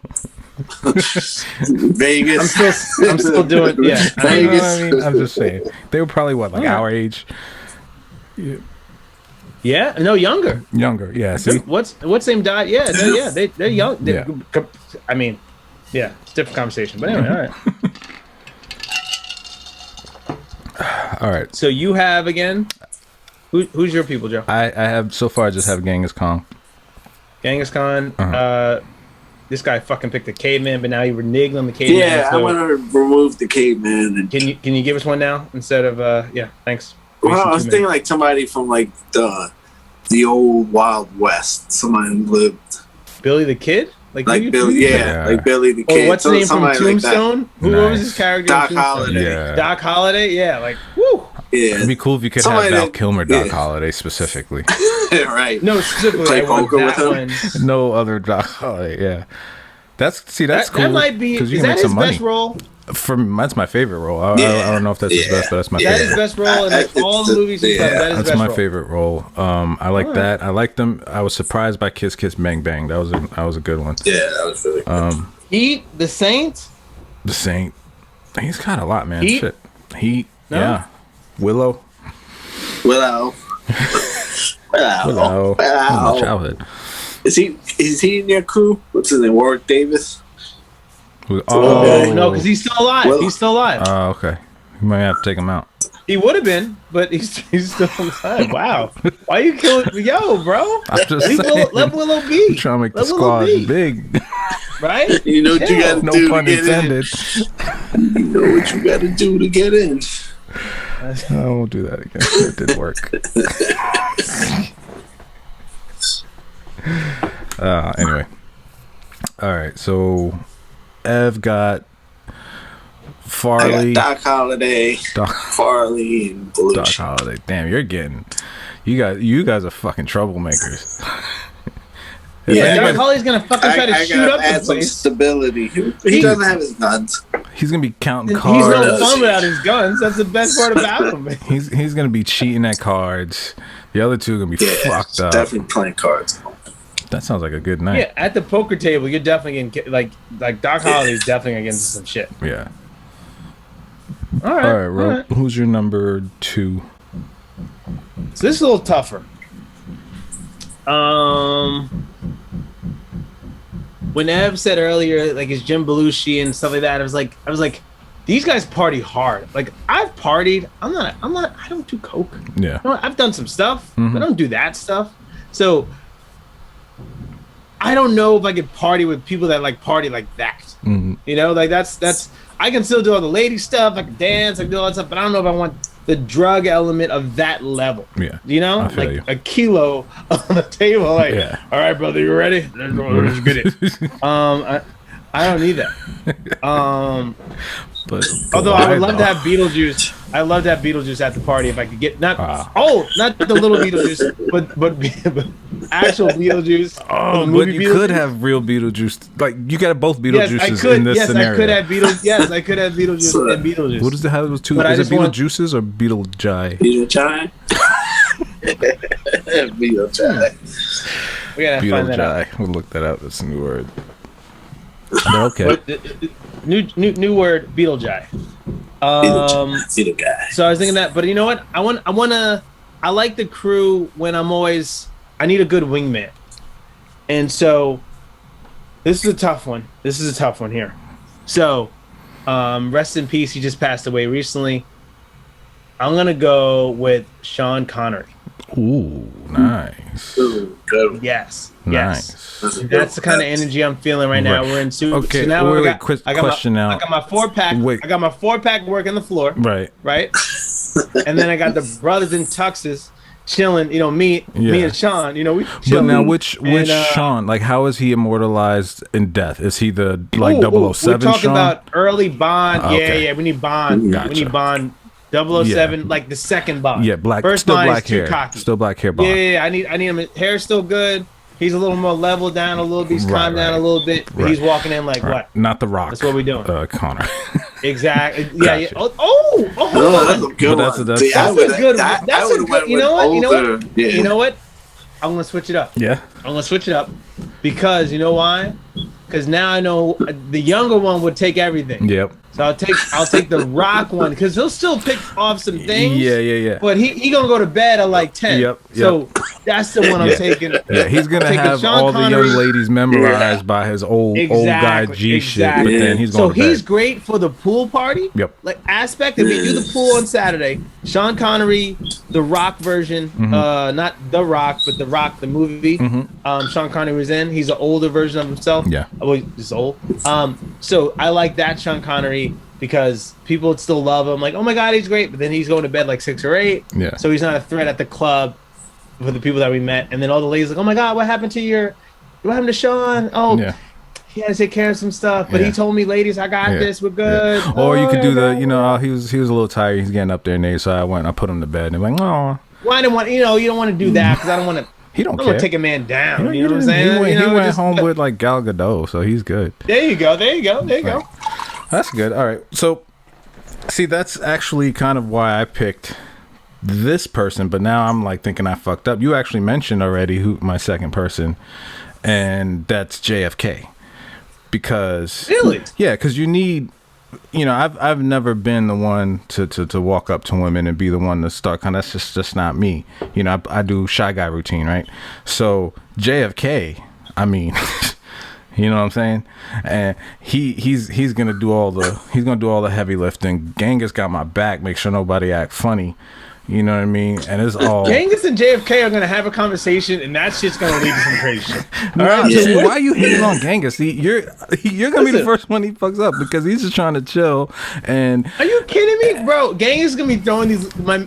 Vegas. I'm still doing. Yeah, Vegas. I mean, I'm just saying they were probably our age. Yeah, no, younger. Yeah. See, what's name died? Yeah, they're young. I mean, yeah, it's a different conversation. But anyway, all right. All right. So you have again. Who's your people, Joe? I have so far. I just have Genghis Khan. Genghis Khan. Uh-huh. This guy fucking picked a caveman, but now you reneged on the caveman. Yeah, so I want to remove the caveman. And can you give us one now instead of thanks. Well, I was thinking like somebody from like the old Wild West. Somebody who lived Billy the Kid, like Billy, like Billy the Kid. Or what's the name from Tombstone? Like Who was his character? Doc Holliday. Yeah. Doc Holliday. Yeah, like woo. Yeah, it'd be cool if you could have Val Kilmer, Doc Holliday specifically. Right. No, specifically Play poker with him. No other Doc Holliday. Yeah. That's cool. That might be. Is that his best role? That's my favorite role. I don't know if that's his best, but that's my favorite. That is his best role in all the movies he's done. That is that's my favorite role. I like that. I like them. I was surprised by Kiss Kiss Bang Bang. That was a good one. Yeah, that was really good. Heat, The Saint. The Saint. He's got a lot, man. Heat? Shit. Heat. No? Yeah. Willow. Willow. My childhood. Is he in your crew? What's his name? Warwick Davis? Oh no, because he's still alive. He's still alive. Oh, okay. You might have to take him out. He would have been, but he's still alive. Wow. Why are you killing me? Yo, bro. I'm just saying. Let Willow be. I'm trying to make the squad big. Right? You know what you got to No do pun to get intended. in. You know what you got to do to get in. I won't do that again. It didn't work. Anyway. All right. So, Ev got Farley. I got Doc Holliday. Farley and Belushi. Doc Holliday. Damn, you guys are fucking troublemakers. Doc Holiday's gonna fucking try to shoot up the some place. stability. He doesn't have his guns. He's gonna be counting He's cards. no fun without his guns. That's the best part about him. He's gonna be cheating at cards. The other two are gonna be fucked up. Definitely playing cards. That sounds like a good night. Yeah, at the poker table, you're definitely getting like Doc Holliday's definitely gonna get into some shit. Yeah. All right, Ro. Who's your number 2? So this is a little tougher. When Ev said earlier, like, it's Jim Belushi and stuff like that, I was like, these guys party hard. Like I've partied. I don't do coke. Yeah. You know, I've done some stuff, but I don't do that stuff. So I don't know if I could party with people that like party like that. You know, like that's I can still do all the lady stuff, I can dance, I can do all that stuff, but I don't know if I want the drug element of that level. Yeah. You know? I feel Like you. a kilo on the table, like, Yeah. all right, brother, you ready? Let's get it. I don't need that. But Although I would why, love though? to have Beetlejuice. I love to have Beetlejuice at the party if I could get not Wow. not the little Beetlejuice, but actual Beetlejuice. Oh, the but movie you could Beetlejuice. have real Beetlejuice. Like you got both Yes, I Beetlejuices could. in this Yes, scenario. I could have Beetlejuice. Yes, I could have Beetlejuice and Beetlejuice. What is the hell? It was two. But I Is it just want- Beetlejuices or Beetlejuice? Beetlejuice. Beetlejuice. We gotta find that out. Beetlejuice. We'll look that up. That's a new word. But okay. But, new word, Beetlejuice. Beetlejuice. So I was thinking that, but you know what? I like the crew when I need a good wingman. And so this is a tough one. Here. So, rest in peace. He just passed away recently. I'm going to go with Sean Connery. Ooh, nice. Ooh, good. Yes. Nice. That's the kind of energy I'm feeling right now. Right. We're in Super. Okay, So now wait, question now. I got my 4-pack. Wait. I got my 4-pack working the floor. Right. Right. And then I got the brothers in tuxes chilling. You know, me and Sean. You know, we. But Chilling. now, which And, Sean? Like, how is he immortalized in death? Is he the like Ooh, 007 we're talking Sean? about early Bond. Okay. Yeah. We need Bond. Gotcha. We need Bond. 007, like the second Bond. Yeah, black. First still Bond black is too hair. cocky. Still black hair. Bond. Yeah. I need him. Hair's still good. He's a little more leveled down a little bit. He's calmed down a little bit. But he's walking in like what? Not the Rock. That's what we doing. Connor. Exactly. Yeah. Gotcha. Oh, hold Oh, on. that's a good But one. that's- See, I That's a would've- good. I That's a would've good. went You know with what? You know what? older- yeah. You know what? I'm gonna switch it up. Yeah. I'm gonna switch it up because you know why? Because now I know the younger one would take everything. Yep. So I'll take the Rock one because he'll still pick off some things. Yeah. But he gonna go to bed at like 10. Yep. So that's the one I'm taking. Yeah, he's gonna Taking have Sean all the Connery. young ladies memorized by his old guy G shit, but then he's So going to he's bed. great for the pool party. Yep. Like aspect. If we do the pool on Saturday, Sean Connery, the Rock version, not the Rock, but the Rock, the movie. Sean Connery was in. He's an older version of himself. Yeah. Well, he's old. So I like that Sean Connery because people would still love him. Like, oh my God, he's great. But then he's going to bed like 6 or 8. Yeah. So he's not a threat at the club for the people that we met. And then all the ladies like, oh my God, what happened to Sean? Oh, Yeah. he had to take care of some stuff, but Yeah. he told me, ladies, I got Yeah. this. We're good. Yeah. Or you could do the, yeah. he was a little tired. He's getting up there in age, so I put him to bed. And I'm like, oh, Well, I didn't want, you don't want to do that because I don't want to. he don't I don't care. want to take a man down. He You know what I'm didn't- saying? He went just- home with like Gal Gadot, so he's good. There you go. There you go. There you go. That's good. All right. So, see, that's actually kind of why I picked this person, but now I'm like thinking I fucked up. You actually mentioned already who my second person, and that's JFK. Because Really? yeah, because you need, I've never been the one to walk up to women and be the one to start. That's just not me. I do Shy Guy routine, right? So JFK, I mean. You know what I'm saying? And he's gonna do all the heavy lifting. Genghis got my back. Make sure nobody act funny. You know what I mean? And it's all. Genghis and JFK are gonna have a conversation, and that shit's gonna lead to some crazy shit. All right, Yeah. so why are you hating on Genghis? See, you're gonna be the Listen. first one he fucks up because he's just trying to chill. And Are you kidding me, bro? Genghis is gonna be throwing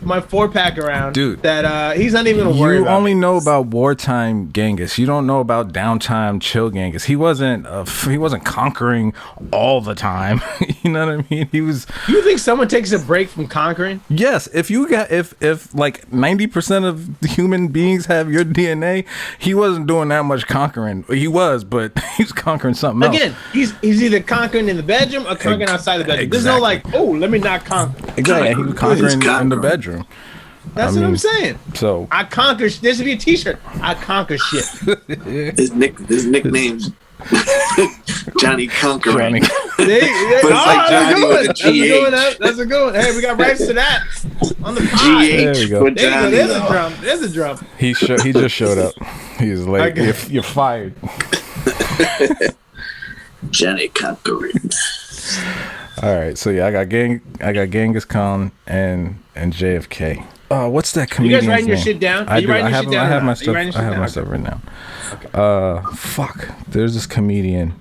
my 4-pack around, Dude. That he's not even gonna worry you about. only know about wartime Genghis. You don't know about downtime chill Genghis. He wasn't conquering all the time. You know what I mean? He was. You think someone takes a break from conquering? Yes, if like 90% of the human beings have your DNA, he wasn't doing that much conquering. He was, but he was conquering something else. Again, he's either conquering in the bedroom or conquering outside the bedroom. There's no Exactly. oh, let me not conquer. Exactly, he was conquering in the conquering. bedroom. That's what I'm saying. So I conquer. There should be a T-shirt. I conquer shit. His nickname's Johnny Conquering. Johnny, But it's like Johnny with a GH. That's a good one. Hey, we got rights to that on the pod. There we GH go. with There you go. Johnny. There's a drum. There's a drum. he just showed up. He's like, you're fired. Johnny Conquering. All right, so yeah, I got Genghis Khan and JFK. What's that You comedian's guys writing your name? shit down? Are I you do. writing I your have, shit down? I or have not? my Are you stuff. writing your I shit have down? my stuff written down. Okay. Fuck. There's this comedian.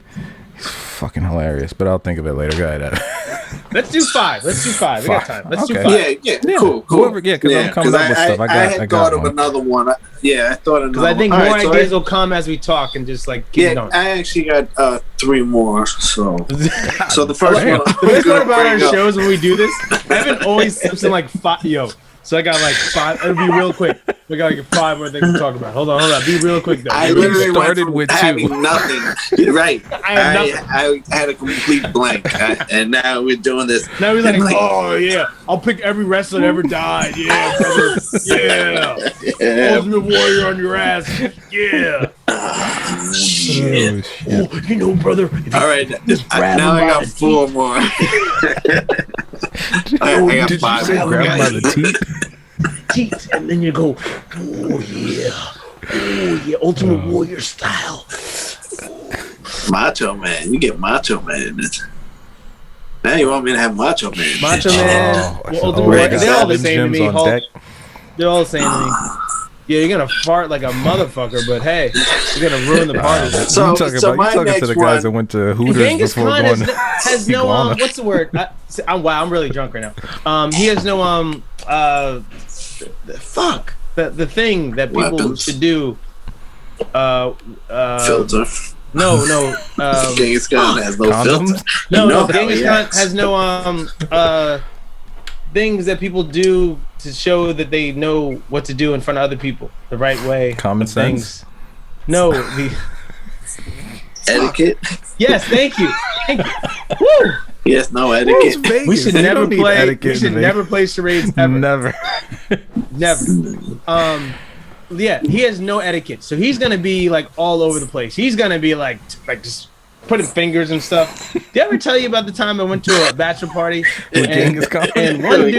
He's fucking hilarious, but I'll think of it later. Go ahead. Let's do 5. We got time. Let's do Okay. 5. Yeah, cool. Whoever, because I'm coming up with stuff. I had got thought of one. another one. I thought of Because I another think one. more All right, so ideas will come as we talk and just like keep going. I actually got 3 more. So the first Damn. one. The best part about our shows when we do this, Evan always steps in like 5. So I got like 5. It'll be real quick. We got like 5 more things to talk about. Hold on. Be real quick though. I literally started with 2. having nothing. Right. I had a complete blank, and now we're doing this. Now he's like, oh yeah, I'll pick every wrestler that ever died. Yeah, brother. Yeah. Ultimate Warrior on your ass. Yeah. Oh, shit. Oh, brother. All right. Now I got 4 more. I got Did 5 you say more. grab him by the Teeth, and then you go, oh yeah, Ultimate Warrior style. Macho Man. You get Macho Man in it. Now you want me to have Macho Man. Macho Man, Ultimate Warrior. They're all the same to me. Hulk, they're all the same to me. Yeah, you're gonna fart like a motherfucker, but hey, you're gonna ruin the party. So you talking to the guys that went to Hooters Genghis before Khan going has no what's the word? I'm really drunk right now. He has no fuck the thing that people Weapons. should do. Filter. No. Genghis Khan has no Condoms? filter. No. Genghis Khan has no things that people do to show that they know what to do in front of other people the right way. Common sense. sense? No, the Etiquette. yes, thank you. Woo! Yes, no etiquette. We should never play. We should never play charades ever. Never. Yeah, he has no etiquette, so he's gonna be like all over the place. He's gonna be like just putting fingers and stuff. Did I ever tell you about the time I went to a bachelor party and one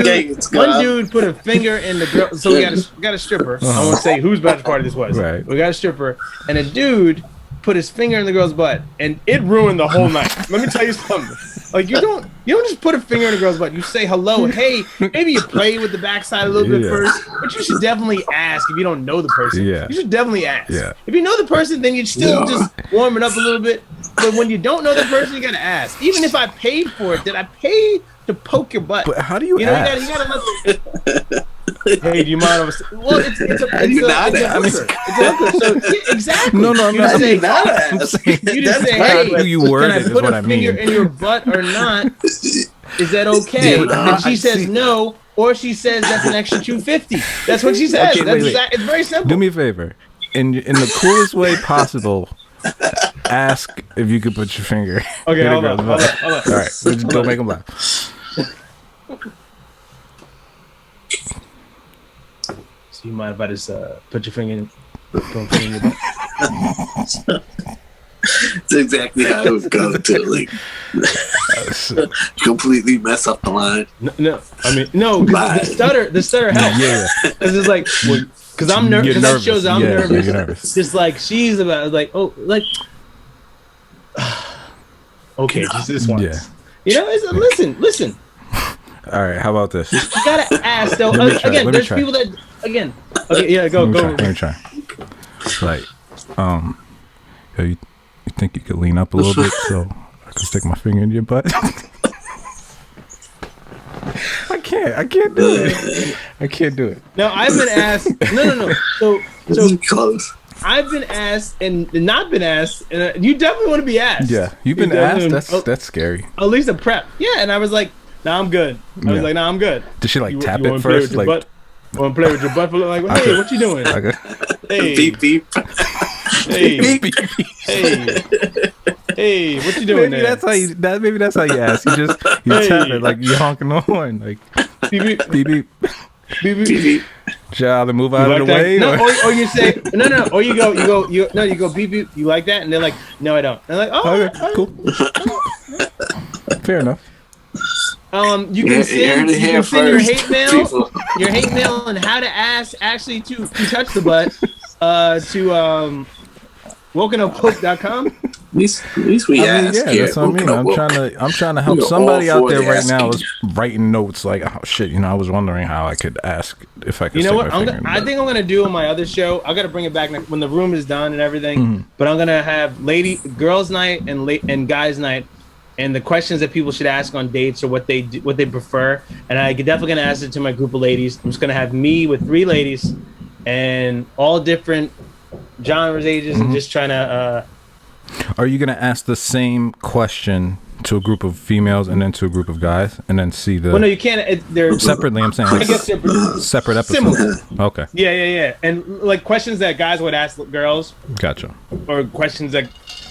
dude put a finger in the girl? So we got a stripper. I won't say whose bachelor party this was. Right. We got a stripper, and a dude put his finger in the girl's butt, and it ruined the whole night. Let me tell you something. Like you don't just put a finger in a girl's butt. You say hello, hey, maybe you play with the backside a little bit first, but you should definitely ask if you don't know the person. Yeah. You should definitely ask. Yeah. If you know the person, then you still just warm it up a little bit. But when you don't know the person, you gotta ask. Even if I paid for it, did I pay to poke your butt? But how do you ask? You gotta hey, do you mind? Well, it's a hooker. So yeah, exactly. No, I'm not. I'm saying, you just say, how hey, do you word it? Can I put a finger in your butt or not? Is that okay? And she says no, or she says that's an extra $250. That's what she says. Okay, wait. It's very simple. Do me a favor. In the coolest way possible, ask if you could put your finger. Okay, hold on. All right, just don't make them laugh. So you mind if I just put your finger in your butt? That's exactly how it would go to like completely mess up the line. No. I mean, no. The stutter helps. Yeah. Because it's like, because I'm nervous. Because that shows I'm nervous. You're nervous. Just like she's about, like, oh, like, okay, just this once. Yeah. You know, listen. All right, how about this? You gotta ask though. Again, there's people that Okay, yeah, go. Let me try. Like, yo, you think you could lean up a little bit so I can stick my finger in your butt? I can't do it. I can't do it. Now I've been asked. No. So Close. I've been asked and not been asked, and you definitely want to be asked. Yeah, you've been asked. That's scary. At least a prep. Yeah, and I was like, nah, I'm good. I was like, nah, I'm good. Did she like tap you it wanna first? Play with your butt? Want to play with your butt? Like, hey, what you doing? Okay. Hey, Beep beep. hey, hey, what you doing Maybe there? Maybe that's how you ask. You tap it like you honking the horn, like Beep, beep. beep beep. Beep beep. Shall I move out of the way? No, or you say no, or you go beep beep. You like that? And they're like, no, I don't. And they're like, oh, Okay, cool. Fair enough. You can send your hate mail on how to ask actually to touch the butt to wokenuphook.com. least we ask. Yeah, that's what I mean. I'm trying to help somebody out there right now is writing notes like, oh shit, I was wondering how I could ask if I could. You know what? I think I'm gonna do on my other show. I gotta bring it back when the room is done and everything. Mm-hmm. But I'm gonna have girls' night and guys' night, and the questions that people should ask on dates or what they prefer. And I definitely gonna ask it to my group of ladies. I'm just gonna have me with 3 ladies, and all different genres, ages, and just trying to. Are you gonna ask the same question to a group of females and then to a group of guys and then see the? Well, no, you can't. They're separately. I'm saying like, I guess they're separate episodes. Similar. Okay. Yeah, and like questions that guys would ask girls. Gotcha. Or questions that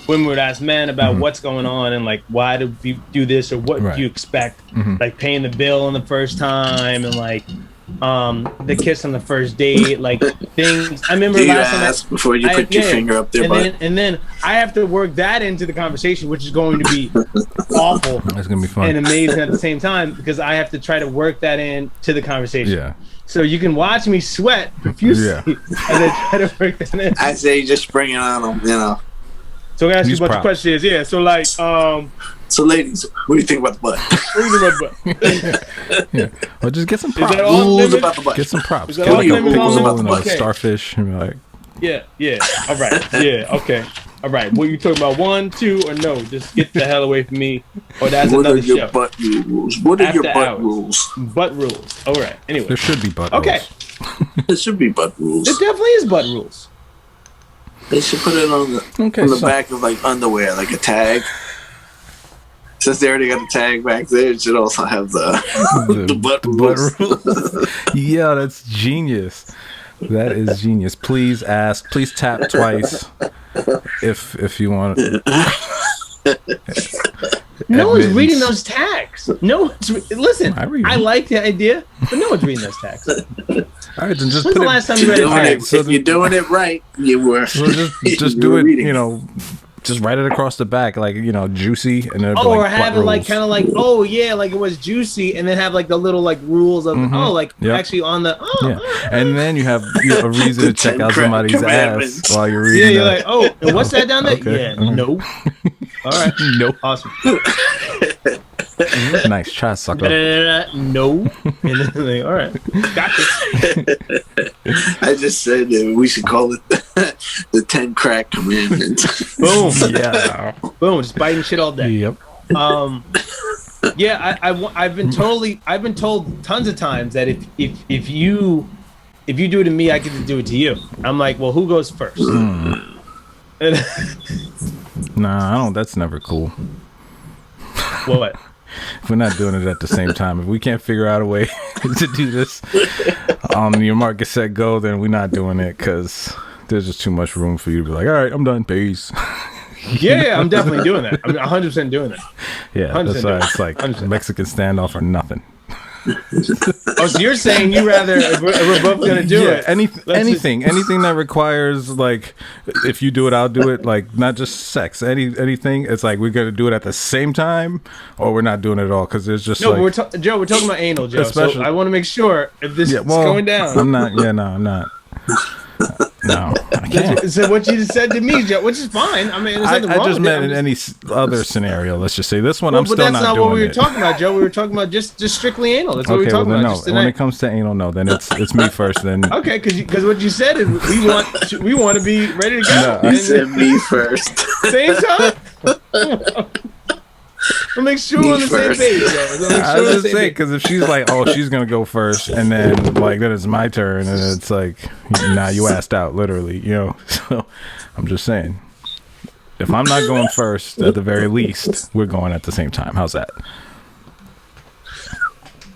women would ask men about what's going on and like why do you do this or what do you expect, like paying the bill on the first time and like the kiss on the first date, like things. I remember last time before you put your finger up there, and then I have to work that into the conversation, which is going to be awful. It's gonna be fun and amazing at the same time because I have to try to work that into the conversation. Yeah. So you can watch me sweat profusely and then try to work that in. I say just bring it on them, So I'm gonna ask you what the question is. Yeah. So like, so ladies, what do you think about the butt? What do you think about the butt? Yeah. Well, just get some props. Rules about the butt. Get some props. Get like a pickle and a starfish. And like. Yeah. All right. Yeah. Okay. All right. What are you talking about? 1, 2, or no? Just get the hell away from me. Or that's another show. What are your butt rules? What are your butt rules? Butt rules. All right. Anyway. There should be butt rules. Okay. There should be butt rules. There definitely is butt rules. They should put it on the back of like underwear, like a tag. Since they already got a tag back there, it should also have the butt rules. Yeah, that's genius. That is genius. Please tap twice if you want. No one's reading those tags. No one's listen. I like the idea, but no one's reading those tags. All right, then just when's the last time you read it? If you're doing it right, you were. So just do it. Just write it across the back, like juicy, and then or have it like kind of like like it was juicy, and then have like the little like rules of actually on the and then you have a reason to check out somebody's ass while you're reading. Yeah, you're like, and what's that down there? Okay. Yeah, no. All right, nope. Awesome. Nice try, sucker. No. And then like, all right, gotcha. I just said that we should call it the 10 crack commandments. Boom. Yeah. Boom. Just biting shit all day. Yep. Yeah. I've been told tons of times that if you do it to me, I get to do it to you. I'm like, well, who goes first? Nah, I don't. That's never cool. What? If we're not doing it at the same time, if we can't figure out a way to do this on your mark, get set, go, then we're not doing it because there's just too much room for you to be like, all right, I'm done, peace. Yeah, I'm definitely doing that. I'm 100% doing that. Yeah, that's why it's like 100%. Mexican standoff or nothing. Oh, so you're saying you rather if we're both gonna do it? Anything that requires like if you do it, I'll do it. Like not just sex, anything. It's like we're gonna do it at the same time, or we're not doing it at all because there's just Joe. We're talking about anal, Joe. So I want to make sure if this is going down. I'm not. Yeah, no, I'm not. No, I can't. So what you just said to me, Joe, which is fine. I mean, I just meant in any other scenario. Let's just say this one. I'm still not doing it. But that's not what we were talking about, Joe. We were talking about just strictly anal. That's what we were talking about. No, when it comes to anal, no. Then it's me first. Then okay, because what you said is we want to be ready to go. No, I said me first. Same time. We'll make sure we're on the same page. I was just saying because if she's like, oh, she's gonna go first, and then like then it's my turn, and it's like, nah, you asked out, literally, So I'm just saying, if I'm not going first, at the very least, we're going at the same time. How's that?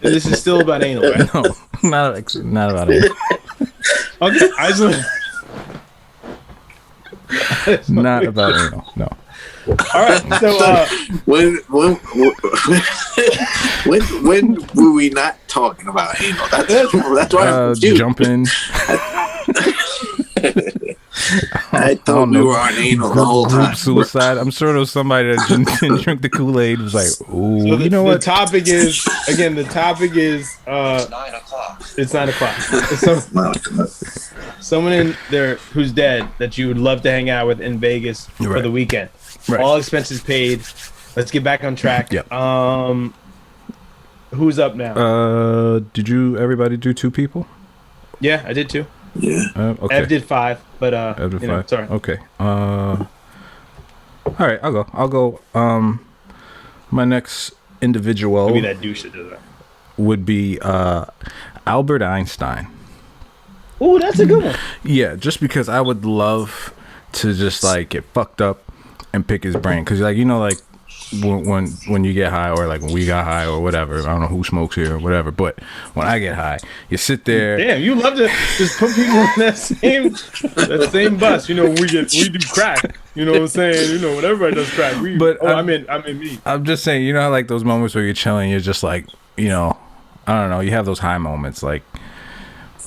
This is still about anal, right? No, not about anal. Okay, not about anal. No. All right. So when were we not talking about anal? That's why I'm confused. Jumping. I thought we were on anal the whole time. Suicide. I'm sure there was somebody that didn't drink the Kool-Aid. Was like, ooh, so you know what? The topic is it's 9 o'clock. It's 9 o'clock. So, someone in there who's dead that you would love to hang out with in Vegas for the weekend. Right. All expenses paid. Let's get back on track. Yep. Who's up now? Did everybody do 2 people? Yeah, I did too. Yeah. Okay. Ev did 5, but Ev did 5. Sorry. Okay. All right, I'll go. My next individual Maybe that douche that does that. would be Albert Einstein. Oh, that's a good one. Yeah, just because I would love to just like get fucked up and pick his brain, because like like when you get high, or like when we got high or whatever, I don't know who smokes here or whatever, but when I get high, you sit there. Damn, you love to just put people in that same bus. We do crack. You know what I'm saying? When everybody does crack. I mean me. I'm just saying, how like those moments where you're chilling, you're just like, I don't know, you have those high moments. Like,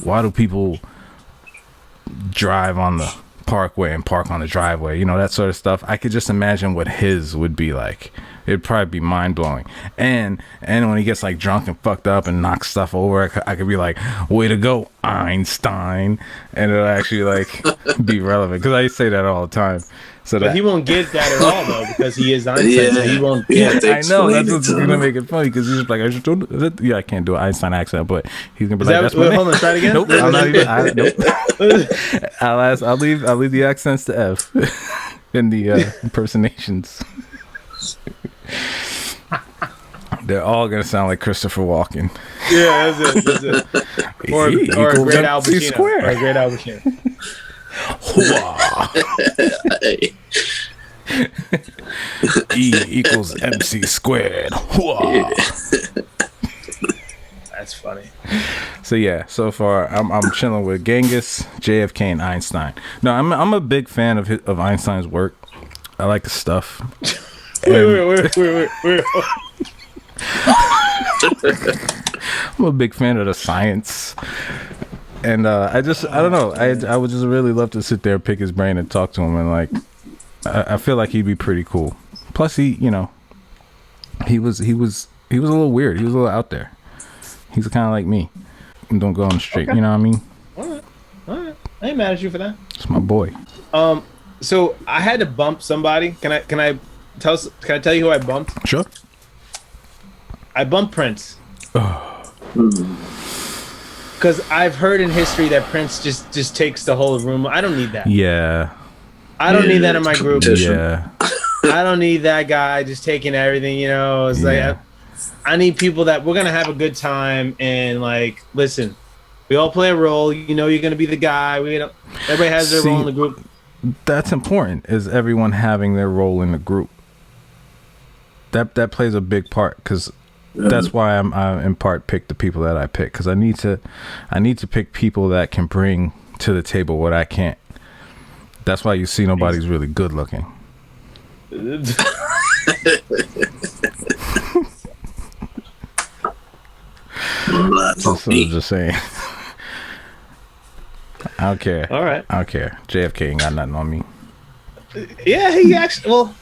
why do people drive on the parkway and park on the driveway? That sort of stuff. I could just imagine what his would be like. It'd probably be mind-blowing. And when he gets like drunk and fucked up and knocks stuff over, I could be like, way to go, Einstein. And it'll actually like be relevant, because I say that all the time. But he won't get that at all though, because he is Einstein. So he won't get it. I know, that's what's gonna make it funny, because he's just like, I can't do an Einstein accent, but he's gonna be like, hold on, try it again. Nope, I'm not even. Nope. I'll leave the accents to Ev and the impersonations. They're all gonna sound like Christopher Walken. Yeah, that's it. Or a great Al Pacino. Or a great Al Pacino. E equals MC squared. That's funny. So yeah, so far I'm chilling with Genghis, JFK, and Einstein. No, I'm a big fan of Einstein's work. I like the stuff. Wait. I'm a big fan of the science. And I don't know. I would just really love to sit there and pick his brain and talk to him, and like I feel like he'd be pretty cool. Plus he was a little weird. He was a little out there. He's kind of like me. And don't go on the street. Okay. You know what I mean? All right. I ain't mad at you for that. It's my boy. So I had to bump somebody. Can I tell you who I bumped? Sure. I bumped Prince. Because I've heard in history that Prince just takes the whole room. I don't need that. Yeah. I don't need that in my group. Yeah. I don't need that guy just taking everything. It's like I need people that we're gonna have a good time, and like, listen, we all play a role. You're gonna be the guy. Everybody has their role in the group. That's important. Is everyone having their role in the group? That plays a big part, because that's why I in part pick the people that I pick, because I need to pick people that can bring to the table what I can't. That's why you see nobody's really good looking. That's what I'm just saying. I don't care. All right. I don't care. JFK ain't got nothing on me. Yeah, he actually. Well,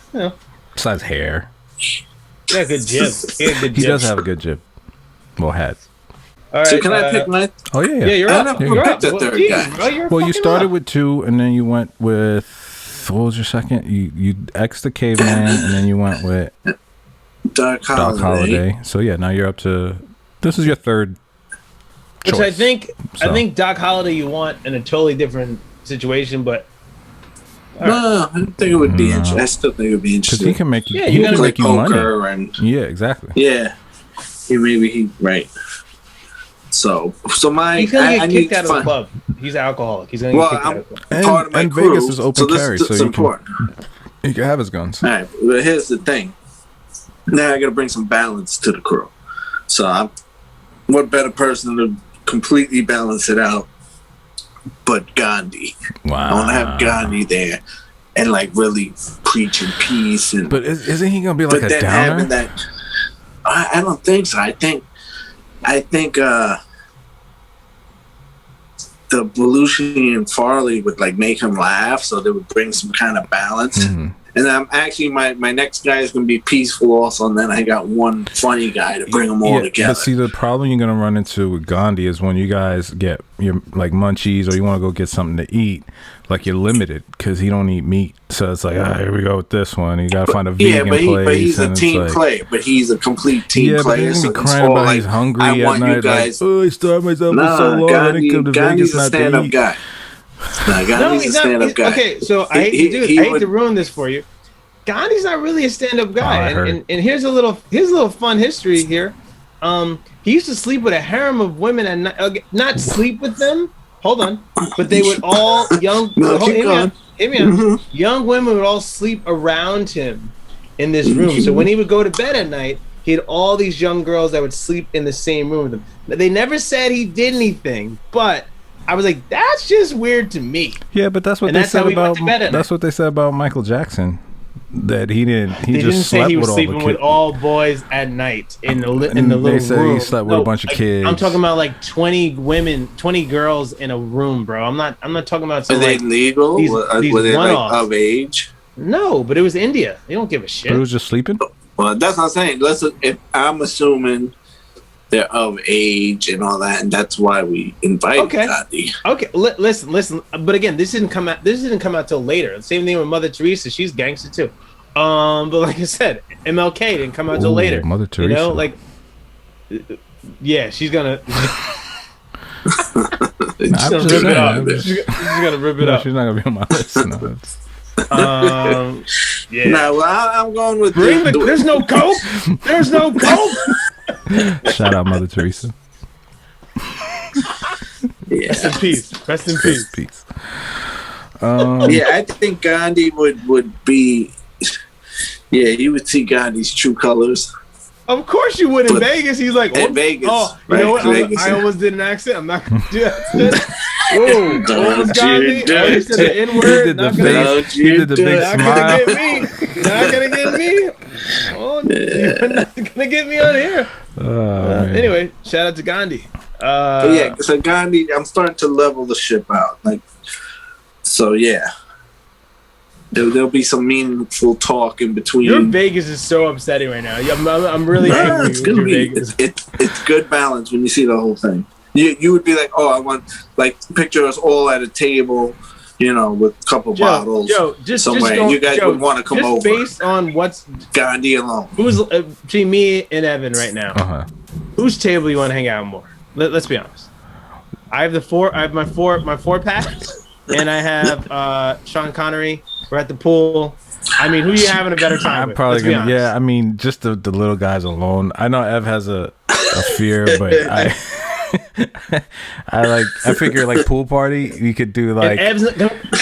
besides hair. He got a good jib. He does have a good jib. Well, hat. All right, so can I pick my? Oh yeah. Yeah, you're up. You're up. The third guy. Well, you started with 2, and then you went with. What was your second? You X the caveman, and then you went with Doc Holliday. So yeah, now you're up to. This is your third. Which choice. I think Doc Holliday you want in a totally different situation, but. No, I think it would be interesting. I still think it would be interesting. Because he can make you. Yeah, he can make you money. And, yeah, exactly. Yeah, he right. So my he's gonna get kicked out of the club. He's an alcoholic. He's gonna get kicked out of the club. Part of my and crew, Vegas is open carry, so you can have his guns. All right, but here's the thing. Now I got to bring some balance to the crew. So what better person to completely balance it out but Gandhi? Wow. I want to have Gandhi there and like really preaching peace. And but isn't he gonna be like a downer? I don't think so. I think the Belushi and Farley would like make him laugh, so they would bring some kind of balance. Mm-hmm. And I'm actually my next guy is going to be peaceful also, and then I got one funny guy to bring them all together. But see, the problem you're gonna run into with Gandhi is when you guys get your like munchies or you want to go get something to eat, like you're limited because he don't eat meat. So it's like, here we go with this one. You gotta find a vegan place. But he's a team player. But he's a complete team player. Yeah, but he's gonna be crying about he's hungry at night. Guys, like, I starved myself for so long. I didn't come to Vegas not to eat. Guy. Gandhi's a stand-up guy. Okay, so I hate to ruin this for you. Gandhi's not really a stand-up guy, and here's a little fun history here. He used to sleep with a harem of women and not sleep with them. Hold on, but they would all young women would all sleep around him in this room. So when he would go to bed at night, he had all these young girls that would sleep in the same room with him. But they never said he did anything, but I was like, that's just weird to me. Yeah, but that's what they said about. That's what they said about Michael Jackson. That he didn't. He just slept with all the kids. They didn't say he was sleeping with all boys at night in the little room. They said he slept with a bunch of kids. I'm talking about like 20 women, 20 girls in a room, bro. I'm not talking about. Are they legal? Were they like of age? No, but it was India. They don't give a shit. But it was just sleeping. Well, that's what I'm saying. If I'm assuming they're of age and all that, and that's why we invited Gandhi. Okay, listen. But again, this didn't come out till later. The same thing with Mother Teresa. She's gangster too. But like I said, MLK didn't come out till later. Mother Teresa. You know, like, yeah, she's gonna. She's gonna rip it up. She's gonna rip it up. She's not gonna be on my list. No. Yeah. No, well, I'm going with there's no coke. There's no coke. Shout out Mother Teresa. Yeah. Rest in peace. Rest in peace. Yeah, I think Gandhi would be. Yeah, you would see Gandhi's true colors. Of course you would in Vegas. He's like, in Vegas. Oh, you know what? I almost did an accent. I'm not gonna do that. Whoa, almost Gandhi. He said the N-word. He did the big smile. Not gonna get me. Oh, you're not gonna get me on here. Anyway, shout out to Gandhi. So Gandhi, I'm starting to level the ship out. Like, so yeah. There'll be some meaningful talk in between. Your Vegas is so upsetting right now. I'm really angry. It's gonna be. It's good balance when you see the whole thing. You would be like, oh, I want like picture us all at a table, you know, with a couple bottles somewhere. You guys would want to come over. Based on what's Gandhi alone. Who's between me and Evan right now? Whose table you want to hang out more? Let's be honest. I have my four pack, and I have Sean Connery. We're at the pool. I mean, who are you having a better time with? Probably gonna. Yeah, I mean, just the little guys alone. I know Ev has a fear, but I figure like pool party. You could do like. And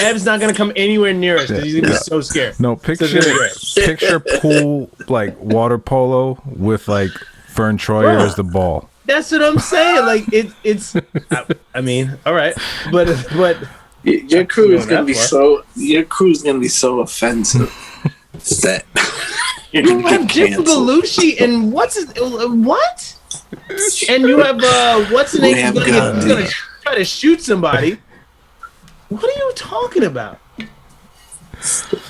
Ev's not gonna come anywhere near us because he's gonna be so scared. No, picture pool like water polo with like Fern Troyer as the ball. That's what I'm saying. Like it's. I mean, all right, but. Your crew is gonna be so. Your crew is gonna be so offensive that you're gonna get canceled. Belushi and what? And you have what's the name? He's gonna try to shoot somebody. What are you talking about?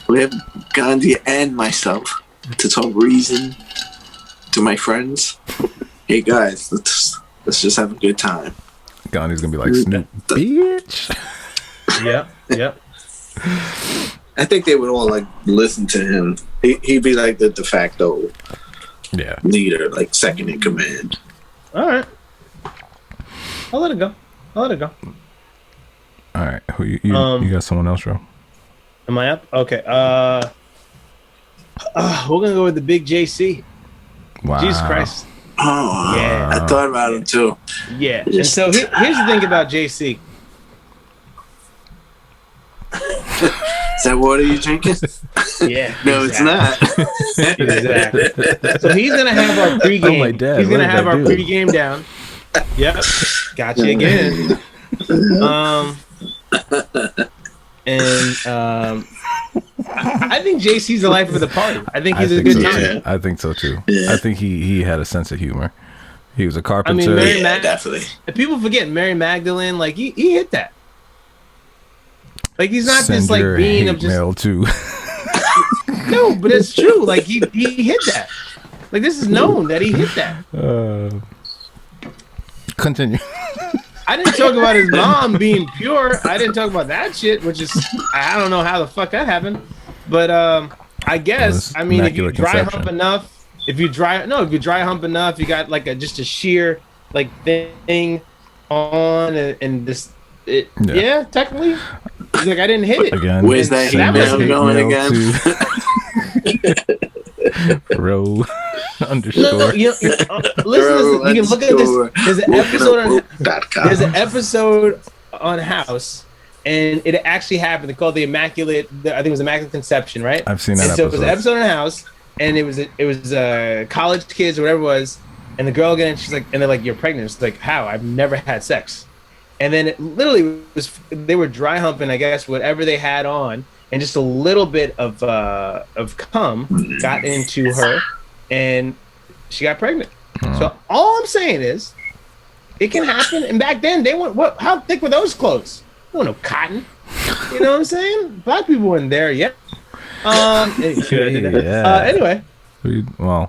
We have Gandhi and myself to talk reason to my friends. Hey guys, let's just have a good time. Gandhi's gonna be like Snoop, bitch. Yep. I think they would all like listen to him. He'd be like the de facto leader, like second in command. All right. I'll let it go. All right. Who you got someone else, bro? Am I up? Okay. We're gonna go with the big JC. Wow. Jesus Christ. Oh yeah. I thought about him too. Yeah. And so here's the thing about JC. Is that water you drinking? Yeah. No, exactly. It's not. Exactly. So he's gonna have our pregame. Oh, my dad. He's gonna have our pregame down. Yep. Gotcha again. I think JC's the life of the party. I think he's a good time. I think so too. Yeah. I think he had a sense of humor. He was a carpenter. I mean, definitely. People forget Mary Magdalene. Like he hit that. Like he's not Send this like your being hate of just mail too. No, but it's true. Like he hit that. Like this is known that he hit that. Continue. I didn't talk about his mom being pure. I didn't talk about that shit, which is I don't know how the fuck that happened. But I guess I mean if you dry hump enough, if you dry hump enough, you got like just a sheer like thing on and this yeah, technically. He's like I didn't hit it. Again. Where's that email going again? Row underscore. No, listen, you can look at this. There's an episode on House, and it actually happened. They called the Immaculate. I think it was Immaculate Conception, right? I've seen that. And so it was an episode on House, and it was college kids or whatever it was, and the girl again, she's like, and they're like, "You're pregnant." It's like, how? I've never had sex. And then it literally was they were dry humping, I guess, whatever they had on. And just a little bit of cum got into her, and she got pregnant. So all I'm saying is, it can happen. And back then, they weren't. What? How thick were those clothes? They weren't no cotton. You know what I'm saying? Black people weren't there yet. Anyway. Well,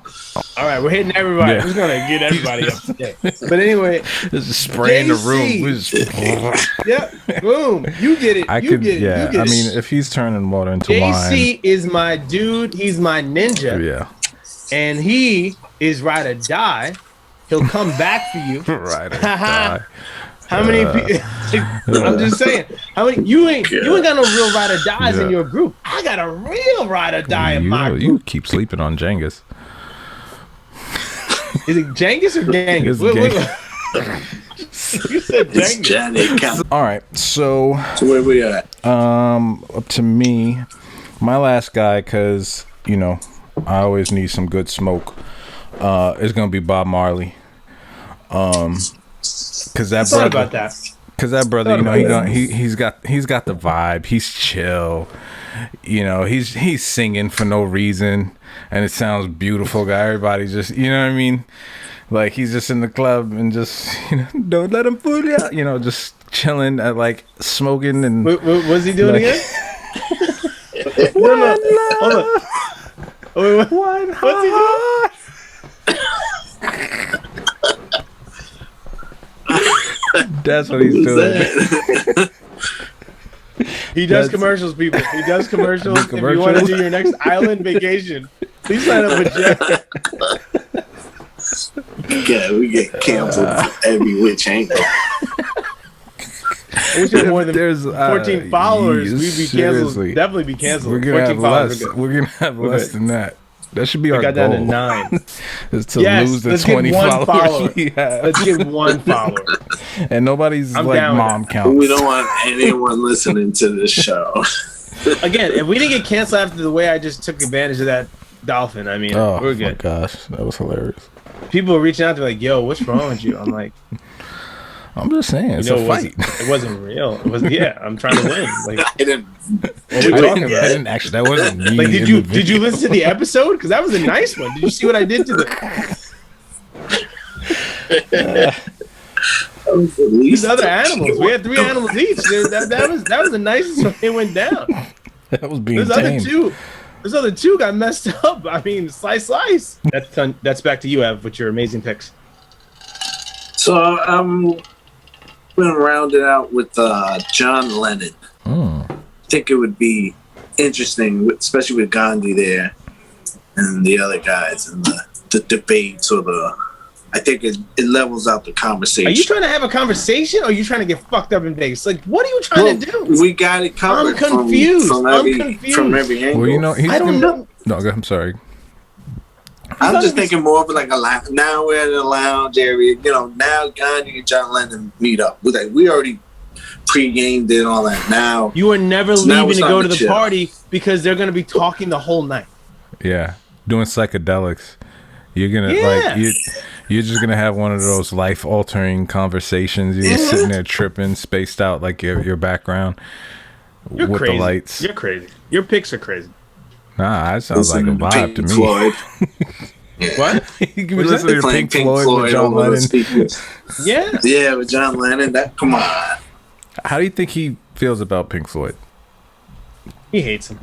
all right, we're hitting everybody. We're gonna get everybody up today. But anyway, this is spraying the room. Yeah, boom. You get it. I mean, if he's turning water into wine, JC is my dude. He's my ninja. Yeah, and he is ride or die. He'll come back for you. Ride or die. How many people? I'm just saying. How many? You ain't got no real ride or dies in your group. I got a real ride or die in my group. You keep sleeping on Jengas. Is it Jengas or Genghis? You said Jengas. All right, so where we at? Up to me, my last guy, because I always need some good smoke. Is gonna be Bob Marley. Cause that brother, he's got the vibe. He's chill. He's singing for no reason, and it sounds beautiful. Guy, everybody just, what I mean? Like he's just in the club and just, don't let him fool you. Just chilling at like smoking and. What was he doing again? Hold on. What's he doing? That's what he's doing. He does commercials, people. He does commercials. If you want to do your next island vacation, please sign up with Jeff. We get canceled every which angle. I wish there more than 14 followers. We'd be canceled. Definitely be canceled. We're gonna have less. We're gonna have less than that. That should be our goal. Got down to 9. Is to lose the 20 followers we have. Let's get 1 follower. And nobody's like mom count. We don't want anyone listening to this show. Again, if we didn't get canceled after the way I just took advantage of that dolphin, I mean, we're good. Oh my gosh, that was hilarious. People are reaching out to like, "Yo, what's wrong with you?" I'm like, I'm just saying, it's a fight. It wasn't real. It was I'm trying to win. Like, I didn't. What are we talking about? I didn't actually. That wasn't me. Like, did you listen to the episode? Because that was a nice one. Did you see what I did to the? These other animals. We had 3 animals each. That was the nicest one. It went down. That was being tame. Those other two got messed up. I mean, slice. That's back to you, Ev, with your amazing picks. So I'm gonna round it out with John Lennon. I think it would be interesting, especially with Gandhi there and the other guys and the debates or I think it levels out the conversation. Are you trying to have a conversation or are you trying to get fucked up in Vegas? Like, what are you trying to do? We got it covered. I'm confused. From every angle. Well, I don't know. No, I'm sorry. I'm just thinking more of like a lounge. Now we're in a lounge area. Now Gandhi and John Lennon meet up. We already pre-gamed it and all that. Now you are never leaving to go to the party because they're going to be talking the whole night. Yeah, doing psychedelics. You're gonna you're just gonna have one of those life-altering conversations. You're just sitting there tripping, spaced out like your background You're with crazy. the lights. You're crazy. Your picks are crazy. Nah, that sounds like a vibe to me. Floyd. What? You can listen to Pink Floyd with John Lennon. Yeah, with John Lennon. Come on. How do you think he feels about Pink Floyd? He hates him.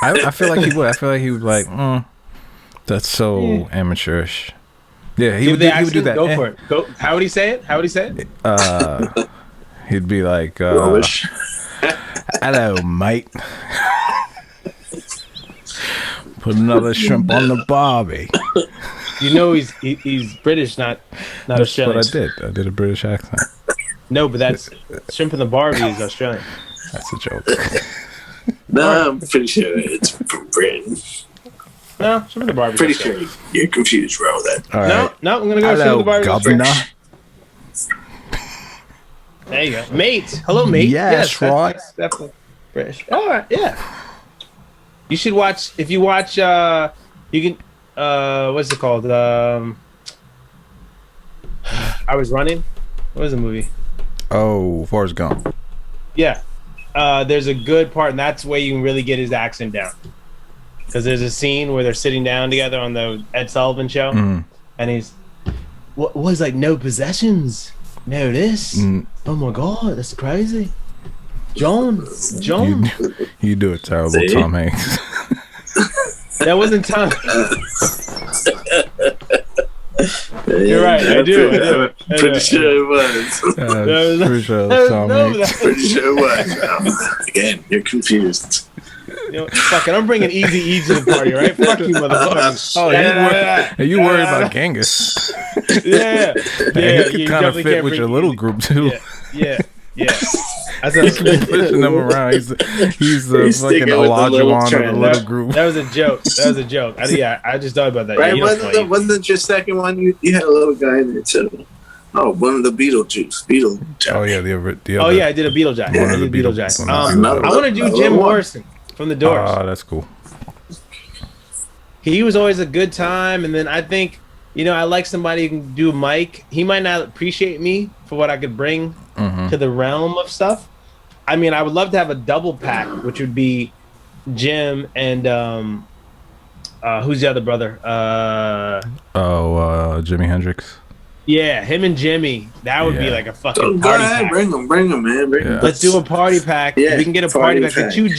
I feel like he would. I feel like he would like, that's so amateurish. Yeah, he would do that. Go for it. Go. How would he say it? He'd be like, Rubbish. hello, mate. Put another shrimp on the barbie. You know he's British, not That's Australian. what I did. I did a British accent. No, but that's shrimp in the Barbie is Australian. That's a joke. No, I'm pretty sure it's from Britain. No, shrimp in the Barbie. Pretty sure you're confused, bro. That All right. No, I'm gonna go shrimp in Hello, the Barbie. governor. There you go, mate. Hello, mate. Yes, right. That's definitely British. All right, yeah. You should watch. If you watch, you can. What's it called? I Was Running. What was the movie? Oh, Forrest Gump. Yeah. There's a good part, and that's where you can really get his accent down. Because there's a scene where they're sitting down together on the Ed Sullivan show, and he's, what was like, no possessions, no this. Oh my god, that's crazy. John. You do it terrible, See? Tom Hanks. That wasn't Tom. You're right. I do. Pretty sure it was. Pretty sure it was Tom Hanks. Pretty sure it was. Again, you're confused. Fucking, I'm bringing Easy E to the party, right? Fuck you, motherfucker. Oh, you worried about Genghis? Yeah. He could kind of fit with your little group too. Yeah. That's you can be pushing them around. He's the fucking Olajuwon of the little group. That was a joke. I just thought about that. Right? Yeah, wasn't it your second one? You had a little guy in there too. Oh, one of the Beetlejuice. Oh yeah, the other. Oh yeah, I did a Beetlejuice. One I of the did Beetlejuice. Beetlejuice. I want to do Jim Morrison from The Doors. Oh, that's cool. He was always a good time, and then I think, I like somebody who can do Mike. He might not appreciate me for what I could bring to the realm of stuff. I mean, I would love to have a double pack, which would be Jim and who's the other brother? Jimi Hendrix. Yeah, him and Jimmy. That would be like a fucking Go party ahead, pack. bring them, man. Let's do a party pack. Yeah, We can get a party pack. The two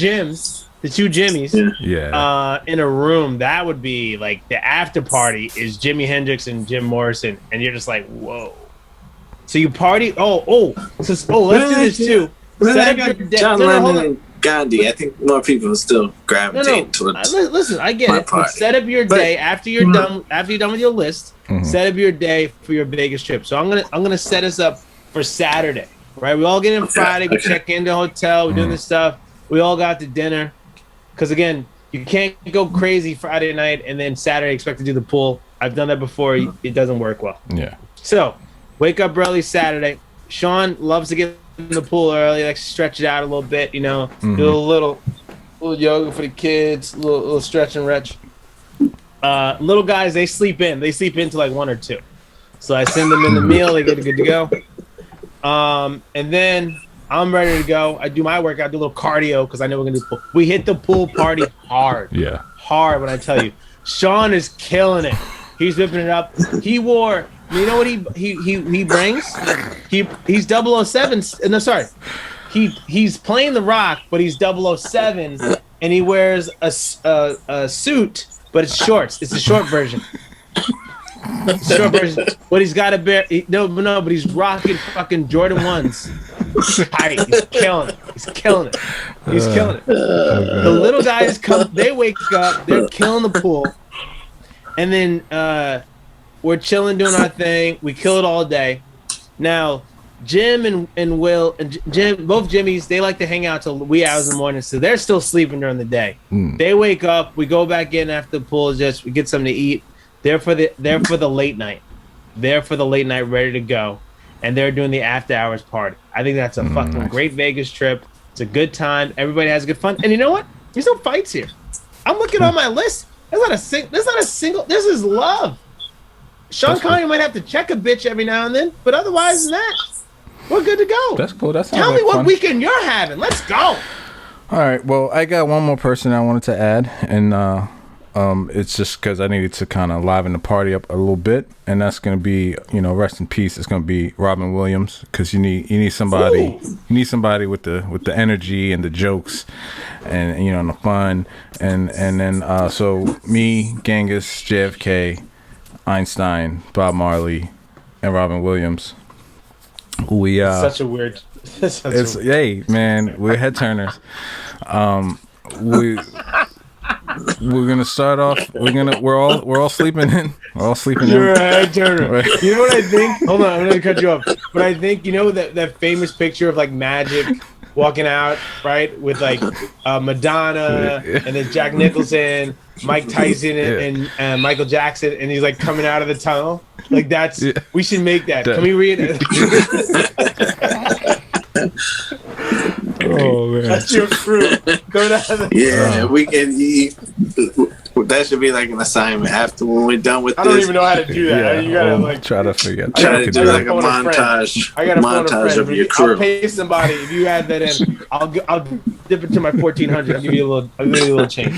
Jimmys. Yeah. In a room. That would be like the after party is Jimi Hendrix and Jim Morrison, and you're just like, whoa. So you party. Let's do this too. Well, Set I up got your John Lennon and Gandhi. I think more people are still gravitating towards. Listen, I get my it. party. Set up your day after you're done. After you're done with your list, set up your day for your Vegas trip. So I'm gonna set us up for Saturday. Right? We all get in Friday. We check into the hotel. We're doing this stuff. We all got to dinner. Because again, you can't go crazy Friday night and then Saturday expect to do the pool. I've done that before. It doesn't work well. Yeah. So wake up early Saturday. Sean loves to get in the pool early, like stretch it out a little bit, do a little yoga for the kids, little stretch and retch. Little guys, they sleep in to like 1 or 2. So I send them in the meal, they get good to go. And then I'm ready to go. I do my workout, do a little cardio because I know we're gonna do pool. We hit the pool party hard. Yeah. Hard when I tell you. Sean is killing it. He's whipping it up. He wore, you know what he brings? He's 007. No, sorry. He's playing the Rock, but he's 007, and he wears a suit, but it's shorts. It's a short version. But he's got a bear. But he's rocking fucking Jordan 1s. Tight. He's killing it. The little guys come. They wake up. They're killing the pool, and then we're chilling, doing our thing. We kill it all day. Now, Jim and Will and Jim, both Jimmys, they like to hang out till wee hours in the morning, so they're still sleeping during the day. They wake up. We go back in after the pool. We get something to eat. They're for the late night. They're for the late night, ready to go, and they're doing the after hours party. I think that's a fucking great Vegas trip. It's a good time. Everybody has good fun. And you know what? There's no fights here. I'm looking on my list. There's not a single. This is love. Sean Connery might have to check a bitch every now and then, but otherwise than that, we're good to go. That's cool. That sounds Tell me like what fun. weekend you're having. Let's go. All right. Well, I got one more person I wanted to add, and it's just because I needed to kind of liven the party up a little bit, and that's gonna be, rest in peace. It's gonna be Robin Williams, because you need somebody. Ooh. You need somebody with the energy and the jokes, and and the fun, and then so me, Genghis, JFK, Einstein, Bob Marley, and Robin Williams. We Such a weird. hey man, we're head turners. We're gonna start off. We're all sleeping in. We're all sleeping You're in. a head turner. Right. You know what I think? Hold on, I'm gonna cut you off. But I think that famous picture of like Magic walking out, right, with like Madonna and then Jack Nicholson, Mike Tyson, and Michael Jackson, and he's like coming out of the tunnel. Like that's we should make that. Can we read it? Oh man, That's your crew. Go down. We can. That should be like an assignment after when we're done with I this. don't even know how to do that. You gotta like try to figure out. Try to do like a phone a friend. montage. I got a phone a montage friend. of your crew. I'll pay somebody if you add that in. I'll dip it to my 1400. I'll give you a little change.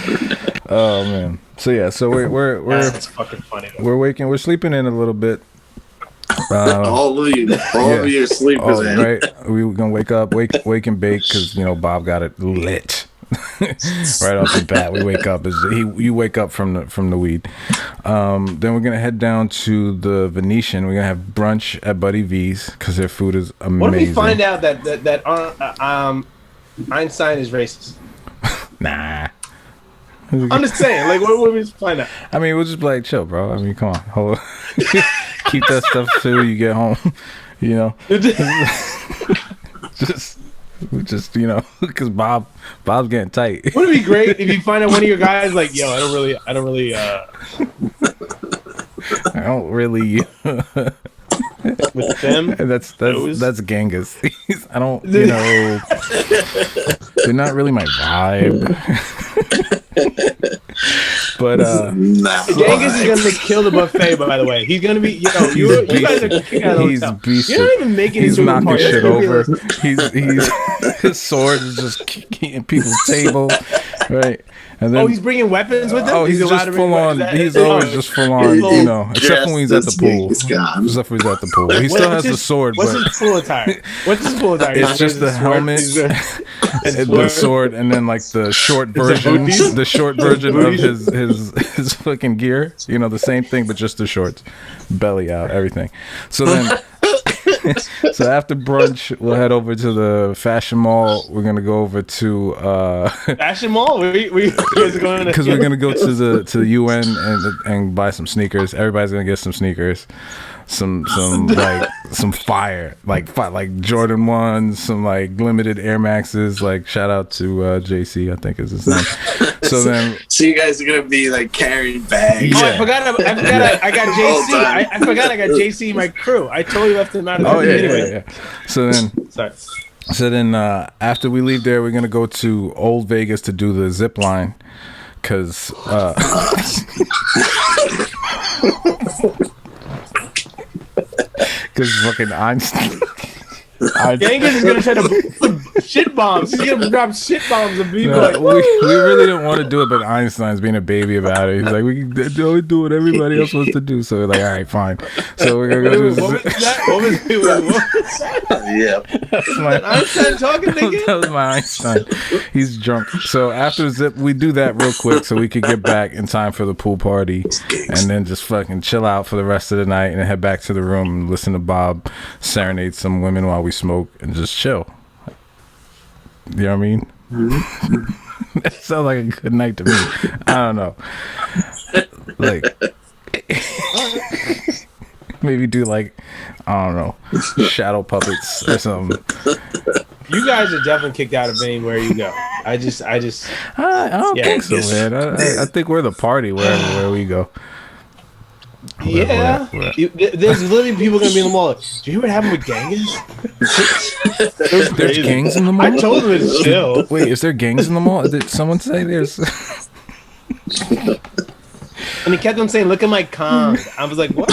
Oh man. So yeah. So we're That's fucking funny. we're sleeping in a little bit. All of you are sleepers, man. Right. We're gonna wake and bake because Bob got it lit. Right off the bat, we wake up you wake up from the weed. Then we're gonna head down to the Venetian. We're gonna have brunch at Buddy V's because their food is amazing. What if we find out that Einstein is racist? Nah. I'm just saying, like, what would we find out? I mean, we'll just be like, chill, bro. I mean, come on, hold on. Keep that stuff till you get home. Just because Bob's getting tight. Wouldn't it be great if you find out one of your guys like, yo, I don't really. I don't really. With them, that's Genghis. I don't, they're not really my vibe. But Genghis is gonna kill the buffet. By the way, he's gonna be. You guys are kicking out of the hotel. You're not even making it. He's to a knocking party. shit over. He's his sword is just kicking people's table, right? And then, he's bringing weapons with him. Oh, he's just full on. He's always just full on. Except when he's at the pool. Except when he's at the pool. He still has the sword. What's but his full attire? It's just the helmet, the sword, and then like the short version, of his fucking gear. The same thing, but just the shorts, belly out, everything. So then. So after brunch, we'll head over to the Fashion Mall. We're gonna go over to Fashion Mall. Because we're gonna go to the UN and buy some sneakers. Everybody's gonna get some sneakers, some like some fire like Jordan 1s, some like limited Air Maxes. Like shout out to JC, I think is his name. So you guys are gonna be like carrying bags. Oh, I forgot. I got JC. I forgot. I got JC. My crew. I totally left him out of the anyway. Yeah. So then, after we leave there, we're gonna go to Old Vegas to do the zip line, because fucking Einstein. Genghis is gonna try to put shit bombs. He's gonna drop shit bombs and be like, we really didn't want to do it, but Einstein's being a baby about it. He's like, we only do what everybody else wants to do. So we're like, all right, fine. So we're gonna go do what was that? Yeah, that's my Einstein talking nigga. That was my Einstein. He's drunk. So after zip, we do that real quick so we could get back in time for the pool party, and then just fucking chill out for the rest of the night, and then head back to the room and listen to Bob serenade some women while we smoke and just chill. You know what I mean? Mm-hmm. That sounds like a good night to me. I don't know. Like maybe do like, I don't know, shadow puppets or something. You guys are definitely kicked out of anywhere you go. I don't think so, man. I think we're the party wherever we go. Yeah, there's literally people gonna be in the mall. Do you hear what happened with Genghis? There's gangs in the mall. I told him it's chill. Wait, is there gangs in the mall? Did someone say there's? And he kept on saying, "Look at my Kong." I was like, "What?"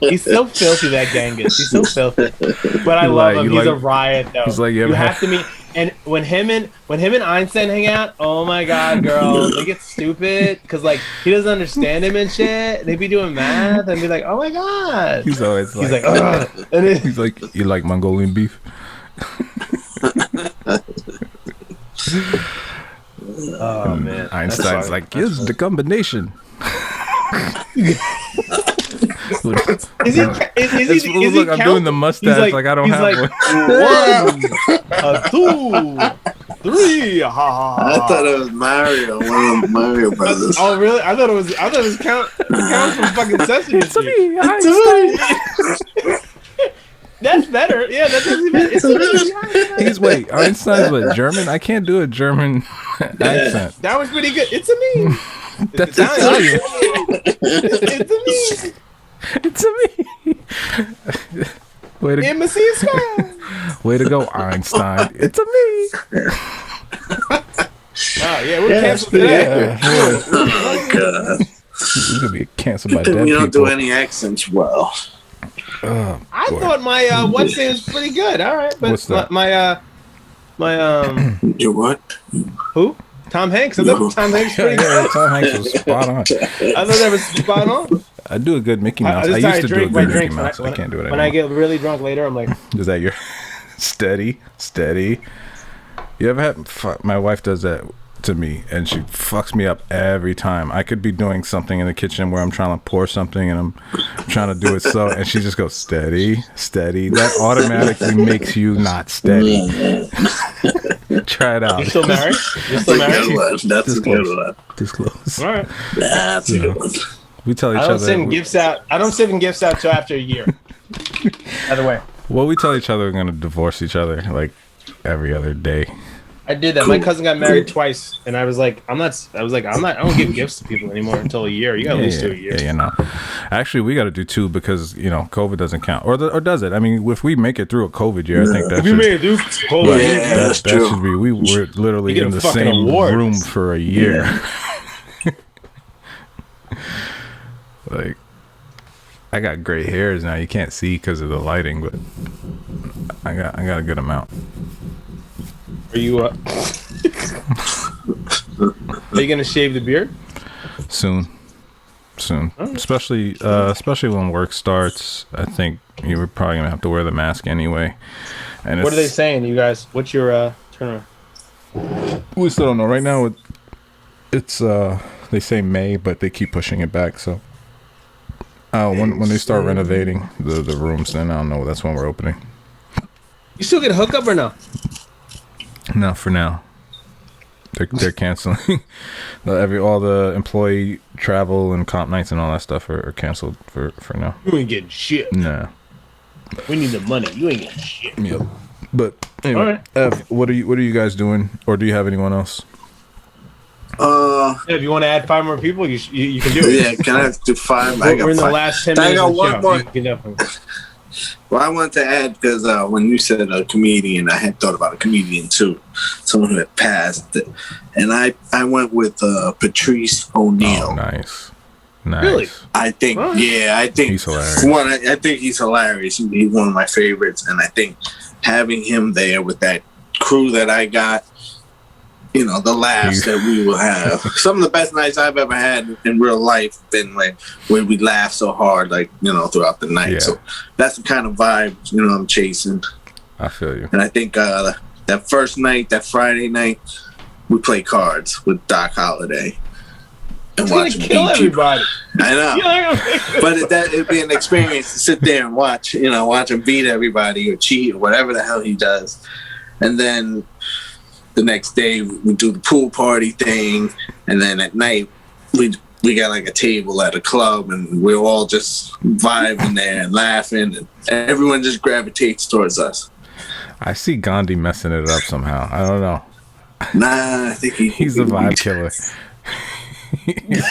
He's so filthy, that Genghis. He's so filthy. But I love him. He's a riot, though. He's like, you have to meet. And when him and Einstein hang out, oh my god, girl, they get stupid because like he doesn't understand him and shit. They be doing math and be like, oh my god. He's always he's like ugh. And then, he's like, you like Mongolian beef? Oh man, Einstein's like, here's the combination. Is he? Is he? Look, I'm doing the mustache like I don't have one. 1, 2, 3. Ha ha. I thought it was Mario, one of the Mario brothers. Oh really? I thought it was count from fucking Sesame Street. It's me, Einstein. That's better. Yeah, that's actually better. It's me. Wait, Einstein's what, German? I can't do a German accent. That was pretty good. It's a me. That's Italian. Italian. It's a me. It's a me. Way to go, Einstein. It's a me. Oh yeah, we're canceled today. Oh god, You could be canceled by dead we don't people. do any accents well. Oh, I boy. thought my what's name was pretty good. All right, but What's that? my You what? who? Tom Hanks. I thought Tom Hanks was pretty good. Yeah, Tom Hanks was spot on. I thought that was spot on. I do a good Mickey Mouse. I just used to do a drink good my Mickey drinks Mouse. I can't do it when I anymore. get really drunk later. I'm like, Is that your steady? You ever had my wife does that to me, and she fucks me up every time. I could be doing something in the kitchen where I'm trying to pour something and I'm trying to do it slow, and she just goes steady. That automatically makes you not steady. Try it out. you still married? You're still married? That's a good one. This close. All right. That's a good one. We tell each I don't other. send gifts out. I don't send gifts out till after a year. By the way, Well, we tell each other we're gonna divorce each other like every other day. I did that. My cousin got married twice, and I was like, I don't give gifts to people anymore until a year. You got to at least do a year. Yeah, no. Actually, we got to do 2 because COVID doesn't count, or does it? I mean, if we make it through a COVID year, I think that If you should, made it through COVID, Yeah, that's that true. should be. We were literally You get in a the fucking same award. room for a year. Like, I got gray hairs now. You can't see because of the lighting, but I got a good amount. are you gonna shave the beard? Soon, especially when work starts. I think you're probably gonna have to wear the mask anyway. And What are they saying, you guys? What's your turnaround? We still don't know. Right now, it's they say May, but they keep pushing it back. So, when they start renovating the rooms, then I don't know. That's when we're opening. You still get a hookup or no? No, for now. They're canceling. All the employee travel and comp nights and all that stuff are canceled for now. You ain't getting shit. Nah. We need the money. You ain't getting shit. Yep. But anyway, All right. Ev, what are you guys doing, or do you have anyone else? Yeah, if you want to add 5 more people, you can do it. Yeah, can I do 5? We're in the last 10 I minutes got of the one show. more. You can definitely. Well, I wanted to add because when you said a comedian, I had thought about a comedian too, someone who had passed, and I went with Patrice O'Neill. Oh, nice. Really? I think, Huh? yeah, I think He's hilarious. I think he's hilarious. He's one of my favorites, and I think having him there with that crew that I got, the laughs that we will have. Some of the best nights I've ever had in real life been like when we laugh so hard, like throughout the night. Yeah. So that's the kind of vibe I'm chasing. I feel you. And I think that first night, that Friday night, we play cards with Doc Holliday and It's gonna watch him kill beat people. everybody. I know. Yeah. But it'd be an experience to sit there and watch him beat everybody or cheat or whatever the hell he does. And then the next day we do the pool party thing, and then at night we got like a table at a club, and we're all just vibing there and laughing, and everyone just gravitates towards us. I see Gandhi messing it up somehow. I don't know. Nah, I think He's the vibe killer. He's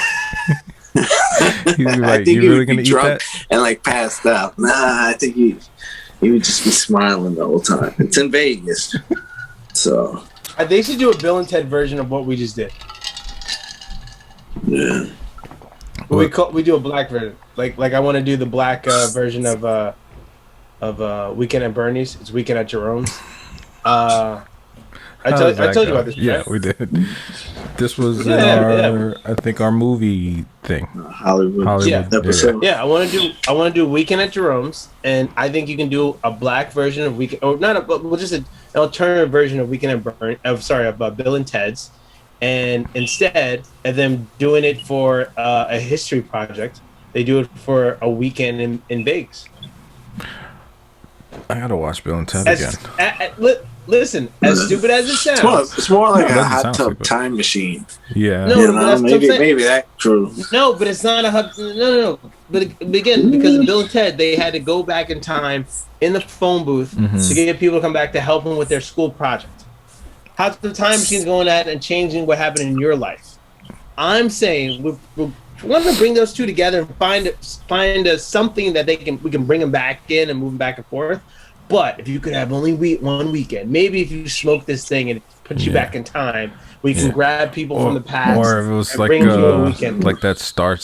I like, think you he really would gonna be eat drunk that? and like passed out. Nah, I think he would just be smiling the whole time. It's in Vegas, so They should do a Bill and Ted version of what we just did. yeah. We do a black version. Like I want to do the black version of Weekend at Bernie's. It's Weekend at Jerome's. I told you about this. Yeah, right? we did. This was Yeah. I think our movie thing. Hollywood Yeah. episode. Yeah, I want to do Weekend at Jerome's, and I think you can do a black version of Weekend, or not. We'll just alternative version of Bill and Ted's, and instead of them doing it for a history project, they do it for a weekend in Vegas. I gotta watch Bill and Ted again. Listen, as stupid as it sounds, it's more like No, it a doesn't hot sound tub stupid. time machine. Yeah. No, You but know, that's what I'm saying. maybe that's true. no, but it's not a hub. No. But again, because of Bill and Ted, they had to go back in time in the phone booth to get people to come back to help them with their school project. How's the time machine's going at and changing what happened in your life? I'm saying we want to bring those two together and find something that we can bring them back in and move them back and forth. But if you could have only one weekend, maybe if you smoke this thing and it puts you back in time, we can grab people from the past. Or if it was like bring them to a weekend. like that Star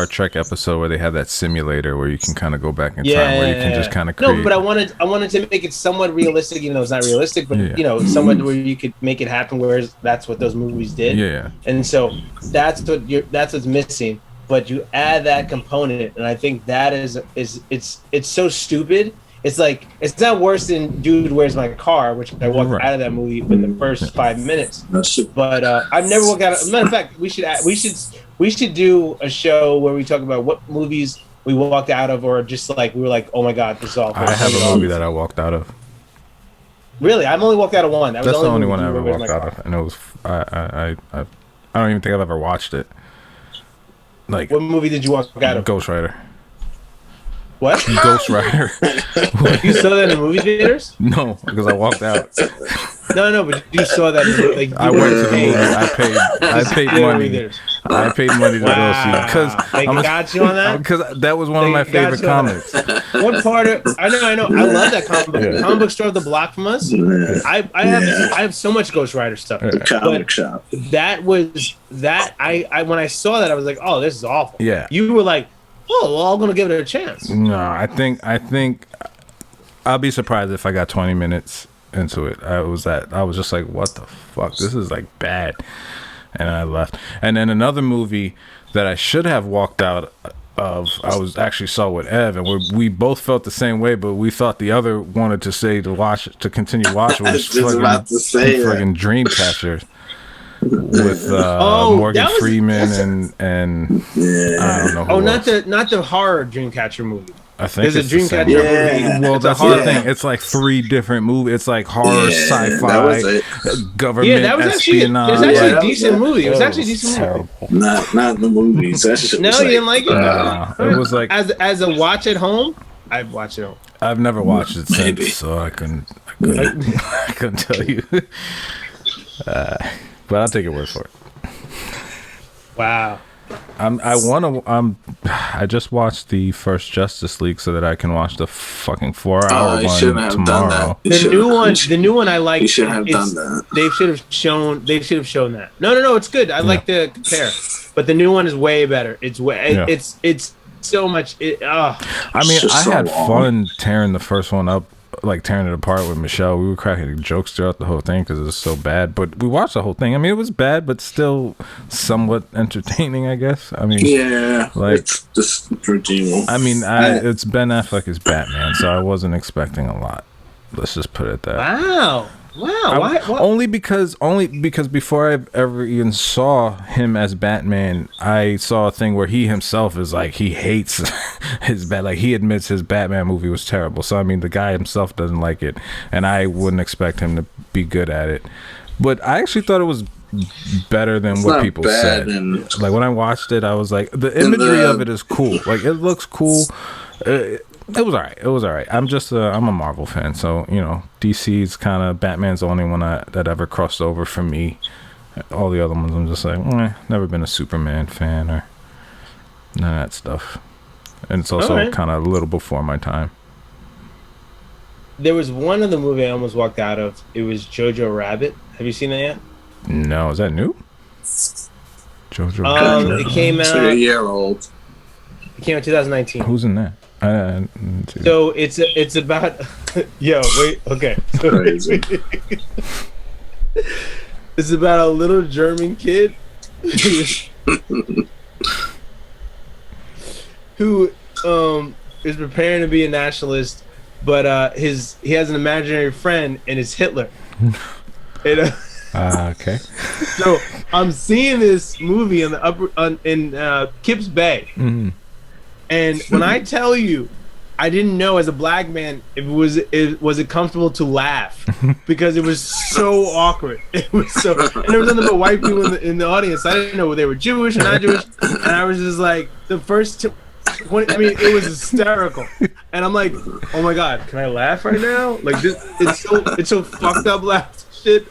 Trek episode where they have that simulator where you can kind of go back in time, where you can just kind of create. No, but I wanted to make it somewhat realistic. It's not realistic, but somewhat where you could make it happen. Whereas that's what those movies did. Yeah. And so that's what's missing. But you add that component, and I think that is it's so stupid. It's like, it's not worse than Dude, Where's My Car, which I walked out of that movie in the first 5 minutes. But I've never walked out. As a matter of fact, we should do a show where we talk about what movies we walked out of, or just like we were like, oh my god, this is awful. I have a movie that I walked out of. Really, I've only walked out of one. That's the only one I ever walked out of, and it was I don't even think I've ever watched it. Like, what movie did you walk out of? Ghost Rider. What? Ghost Rider. You saw that in the movie theaters? No, because I walked out. No, but you saw that. Like, I went to the movie. I paid money. I paid money to go see because they got you on that. Because that was one of my favorite comics. What part of? I know. I love that comic book. The comic book store up the block from us. I have so much Ghost Rider stuff. Comic shop. That was that. I when I saw that, I was like, oh, this is awful. Yeah. You were like, oh, well, I'm gonna give it a chance. No, I think I'll be surprised if I got 20 minutes into it. I was just like, what the fuck? This is like bad. And I left. And then another movie that I should have walked out of, I was actually saw with Ev, and we both felt the same way, but we thought the other wanted to say to continue watching was friggin' Dreamcatcher with Morgan Freeman and I don't know. Not the horror Dreamcatcher movie. I think there's it's a Dreamcatcher movie. Well, that's the thing. It's like 3 different movies. It's like horror, sci-fi, government, that was espionage. It was actually a decent movie. It was actually a decent movie. Not the movies. No, you didn't like it. It was like as a watch at home. I've watched it. I've never watched it since, so I couldn't tell you. But I'll take your word for it. Wow. I just watched the first Justice League so that I can watch the fucking 4-hour one tomorrow. The new one I like. You should have done that. They should have shown that. No, it's good. I like to compare, but the new one is way better. It's it's so much. I mean, I had fun tearing the first one up, like tearing it apart with Michelle. We were cracking jokes throughout the whole thing because it was so bad. But we watched the whole thing. I mean, it was bad, but still somewhat entertaining, I guess. I mean, yeah, like it's just redeemable. I mean, it's Ben Affleck as Batman, so I wasn't expecting a lot. Let's just put it that. Wow. Why? Only because before I ever even saw him as Batman, I saw a thing where he himself is like, he hates his like he admits his Batman movie was terrible. So I mean, the guy himself doesn't like it, and I wouldn't expect him to be good at it. But I actually thought it was better than what people said. Like when I watched it, I was like, the imagery of it is cool. Like it looks cool. It was all right. I'm a Marvel fan, so DC's kind of, Batman's the only one that ever crossed over for me. All the other ones, I'm just like, never been a Superman fan or none of that stuff. And it's also kind of a little before my time. There was one other movie I almost walked out of. It was Jojo Rabbit. Have you seen that yet? No, is that new? Jojo. It came out. It's like a year old. It came out 2019. Who's in that? So it's about okay. Crazy. It's about a little German kid who is preparing to be a nationalist, but he has an imaginary friend, and it's Hitler. And, Okay. so I'm seeing this movie in the Kips Bay, and when I tell you, I didn't know as a black man if was it comfortable to laugh because it was so awkward. It was so, and there was nothing but white people in the audience. I didn't know whether they were Jewish or not Jewish, and I was just like the first. It was hysterical, and I'm like, oh my god, can I laugh right now? Like this, it's so fucked up laugh shit.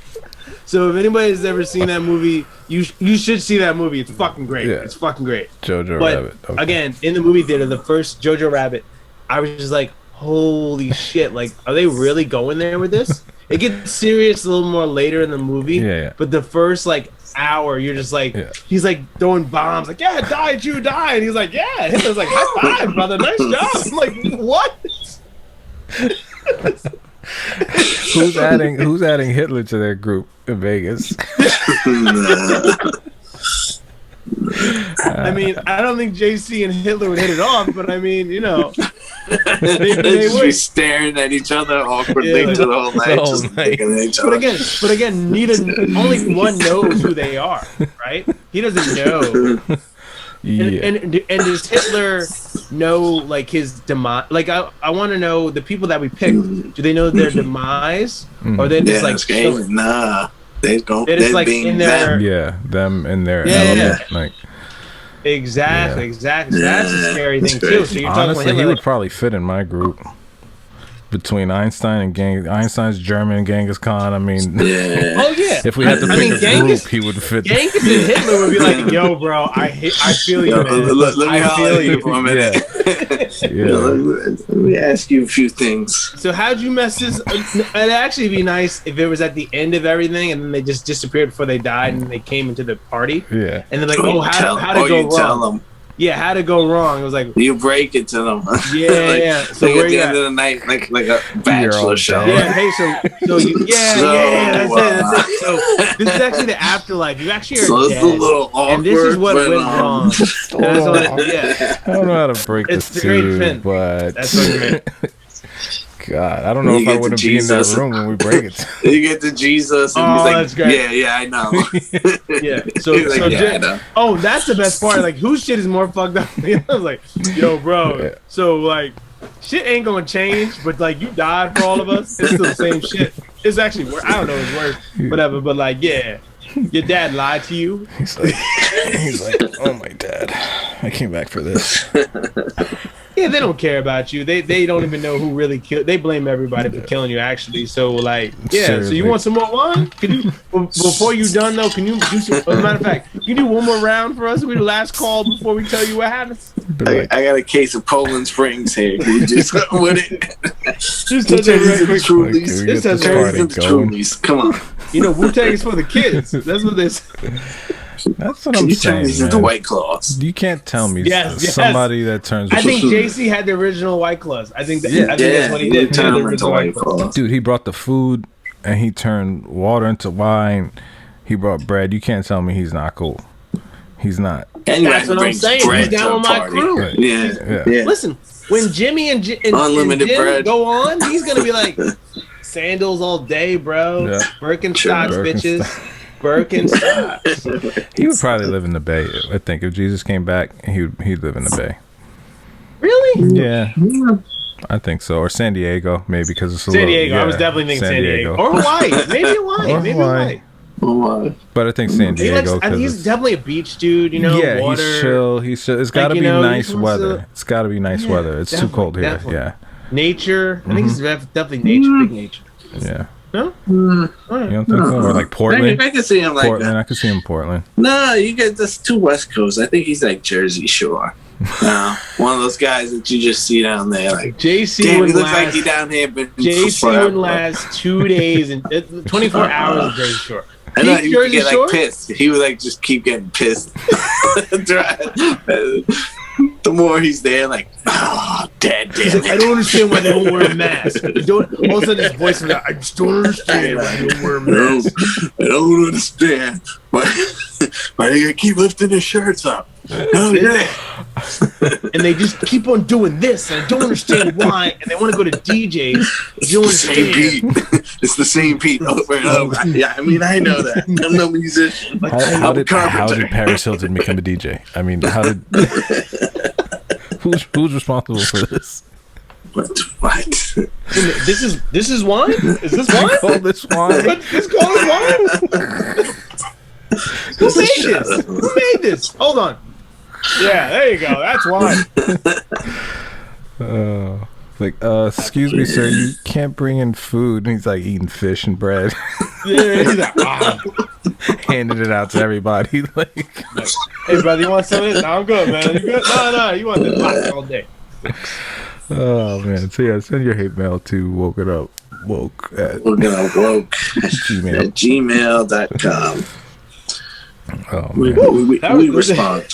So if anybody's ever seen that movie, you should see that movie. It's fucking great. Yeah. It's fucking great. Jojo But Rabbit. Okay. again, in the movie theater, the first Jojo Rabbit, I was just like, holy shit! Like, are they really going there with this? It gets serious a little more later in the movie. Yeah. But the first hour, you're just like, he's like throwing bombs, like, yeah, die, Jew, die, and he's like, yeah. Hitler's like, high five, brother, nice job. I'm like, what? Who's adding Hitler to their group in Vegas? I mean, I don't think JC and Hitler would hit it off, but I mean, they They just be would. staring at each other awkwardly Yeah. to the whole night, The whole just night. looking at each other. But again, only one knows who they are, right? He doesn't know. Yeah. And does Hitler know like his demise? Like I want to know the people that we picked. Do they know their demise, or they just like nah, they don't. They're just, They're like, being in their- them. Yeah, them in their Yeah, element. Like, exactly. So that's a scary That's thing crazy. too. So you're talking honestly, about he Hitler. would probably fit in my group. Between Einstein and Einstein's German, Genghis Khan. I mean, Yeah. Oh yeah. if we had to I pick mean, a Genghis- group, he would fit. Genghis and Hitler would be like, "Yo, bro, I feel you, Yo, man. let me I holler feel at you you." for a minute. Yeah. Let me ask you a few things. So how'd you mess this? It'd actually be nice if it was at the end of everything, and then they just disappeared before they died, and they came into the party, Yeah. and they're like, "Oh, how you did it go tell wrong?" them. Yeah, how'd it go wrong? It was like, You break it to them. Yeah, like, yeah. So like where at the you end at? of the night, like a all bachelor show. dead. yeah, hey, so yeah, So, that's it. So this is actually the afterlife. You actually are So it's dead, a little awkward. and this is what but, went wrong. And that's what yeah, I don't know how to break It's this the great to you, fin. but that's what it meant. God, I don't know You if get I to wouldn't be in that Jesus. room when we break it. You get to Jesus, and Oh, he's like, that's great. Yeah, I know. Yeah. So, He's like, so yeah, I know. oh, that's the best part. Like, whose shit is more fucked up? I was like, yo, bro. Yeah. So like, shit ain't gonna change, but like, you died for all of us. It's still the same shit. It's actually worse. I don't know. It's worse. Whatever. But like, yeah, your dad lied to you. He's like, oh my dad, I came back for this. Yeah, they don't care about you. They don't even know who really killed. They blame everybody for killing you. Actually, so like, yeah. So Seriously. you want some more wine? Can you before you done though? Can you do some? As a matter of fact, can you do one more round for us? We the last call before we tell you what happens. But I got a case of Poland Springs here. Can you just go with it? Just touch it real quick. Like, Trulies. can we get This has this very party Turns into going? Trulies. Come on. You know, Wu-Tang is for the kids. That's what they say. That's what Can I'm you turn saying, these into man. White Claws? You can't tell me Yes. somebody that turns. I think JC had the original White Claws. I think Yeah. that's what he did. He turn had the them into original White Claws. Dude, he brought the food and he turned water into wine. He brought bread. You can't tell me he's not cool. He's not. Anybody That's what I'm brings saying. bread He's down to a with my party. crew. Right. Yeah. Yeah. Listen, when Jimmy and Unlimited Jim bread. go on, he's gonna be like sandals all day, bro. Yeah. Birkenstocks, Sure. bitches. Birkenstocks. He would probably live in the Bay. I think if Jesus came back, he'd live in the Bay. Really? Yeah, I think so. Or San Diego, maybe because it's a San little. Diego. I was yeah, definitely thinking San Diego. Or Hawaii. Maybe Hawaii. Or Maybe Hawaii. Hawaii. Oh, But I think San He likes, Diego. I think he's 'cause definitely a beach dude, you know. yeah, water. he's chill. He's chill. It's got to you be know, he nice just wants weather. to- It's got to be nice Yeah, weather. It's too definitely, cold here. definitely. Yeah, Nature. I think he's definitely Mm-hmm. big nature. yeah. No? You don't think so? Or like Portland? I can see him like Portland. that. I could see him in Portland. No, you get this too West Coast. I think he's like Jersey Shore. One of those guys that you just see down there. Like, JC damn, he would looks like last. he down here. Been JC forever. would last 2 days and 24 hours of Jersey Shore. I know Peak he would Jersey get like Shore? pissed. He would like just keep getting pissed. The more he's there, like, oh, dad, He's damn like, I it. don't understand why they don't wear a mask. All of a sudden his voice is like, I just don't understand why they don't wear a mask. I don't understand why they gotta keep lifting their shirts up. Oh, yeah. and they just keep on doing this, and I don't understand why. And they want to go to DJs. You don't Same understand. beat. It's the same beat over and over. Yeah, I mean, I know that. I'm no musician. How did carpenter. Paris Hilton become a DJ? I mean, how did who's responsible for this? What? This is wine? Is this wine? Call this wine? What? This called wine? Who made this? Who made this? Hold on. Yeah, there you go. That's wine. Excuse me, sir, you can't bring in food. And he's like eating fish and bread, Yeah, he's like, handing it out to everybody. Like, hey, brother, you want some of this? No, I'm good, man. You good? No, you want this box all day. oh man. So yeah, send your hate mail to woke at We're gonna woke Gmail. at gmail.com. Oh We, man. we respond.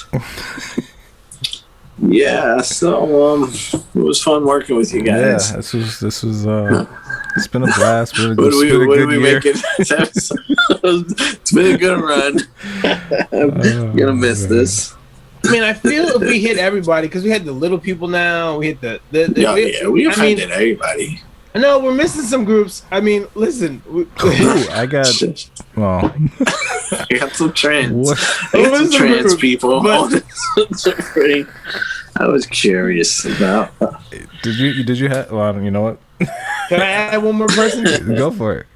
Yeah, so it was fun working with you guys. Yeah, this was it's been a blast. It's What do been a we good year. make it? It's been a good run. I'm gonna miss this. I mean, I feel if we hit everybody, because we had the little people now, we hit the We offended everybody. no, we're missing some groups. I mean, listen. Ooh, I got well. I got some trans. What? I got some trans group, people. but- I was curious about. Did you have? Well, you know what? Can I add one more person? Go for it.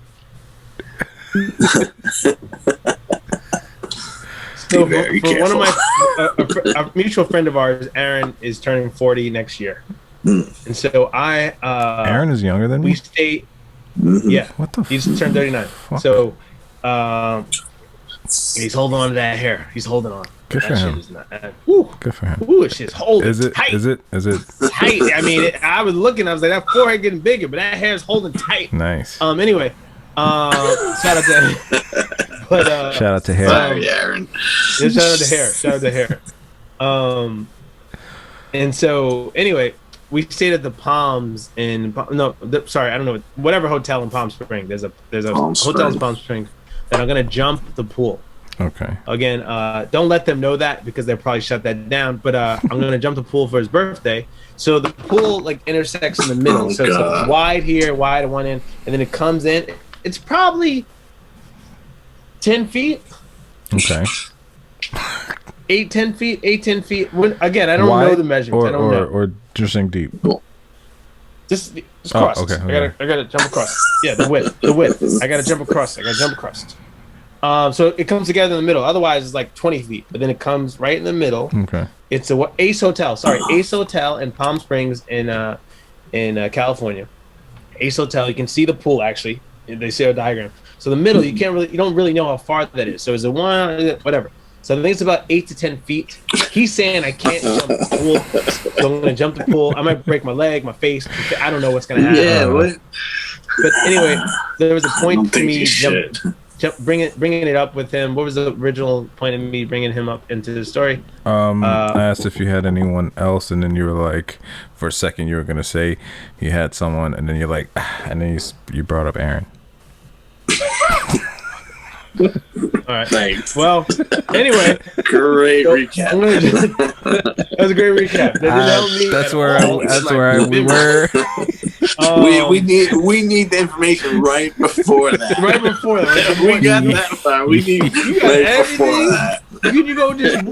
So Be very for one of my careful. a mutual friend of ours, Aaron, is turning 40 next year, and so Aaron is younger than we me. stay. Mm-hmm. Yeah, What the? he's turned 39. Fuck. So he's holding on to that hair. He's holding on. Good for That him. shit is not. Woo, Good for him. woo, it's just holding Is it? tight. Is it? Tight. I mean, I was looking. I was like, that forehead getting bigger, but that hair's holding tight. Nice. Anyway, shout out to, but Shout out to hair. Sorry, Aaron. yeah, shout out to hair. Shout out to hair. And so anyway, we stayed at the Palms in sorry, I don't know, whatever hotel in Palm Springs. There's a Palm hotel in Springs. Palm Springs that I'm gonna jump the pool. Okay. Again, don't let them know that because they'll probably shut that down. But I'm gonna jump the pool for his birthday. So the pool like intersects in the middle. Oh, so God. it's wide here, wide at one end, and then it comes in. It's probably 10 feet, Okay. 10 feet. Again, I don't know the measurements. I don't know. Or just sink deep. Just cross. okay, I gotta jump across. Yeah, the width. I gotta jump across. So it comes together in the middle. Otherwise, it's like 20 feet. But then it comes right in the middle. Okay. It's Ace Hotel. Sorry, Ace Hotel in Palm Springs in California. Ace Hotel. You can see the pool actually. They see a diagram. So the middle, you don't really know how far that is. So is it one, whatever. So I think it's about 8 to 10 feet. He's saying I can't jump the pool, so I'm gonna jump the pool. I might break my leg, my face. I don't know what's gonna happen. Yeah, what? But anyway, there was a I don't point to think me you should. bringing it up with him. What was the original point of me bringing him up into the story? I asked if you had anyone else, and then you were like, for a second, you were gonna say you had someone, and then you're like, and then you brought up Aaron. All right. Thanks. Well, anyway, Great recap. that was a great recap. That didn't help me. That's at where all. we were. We need the information right before that. right before that. We got that far. We need got right before everything? that. Could you go just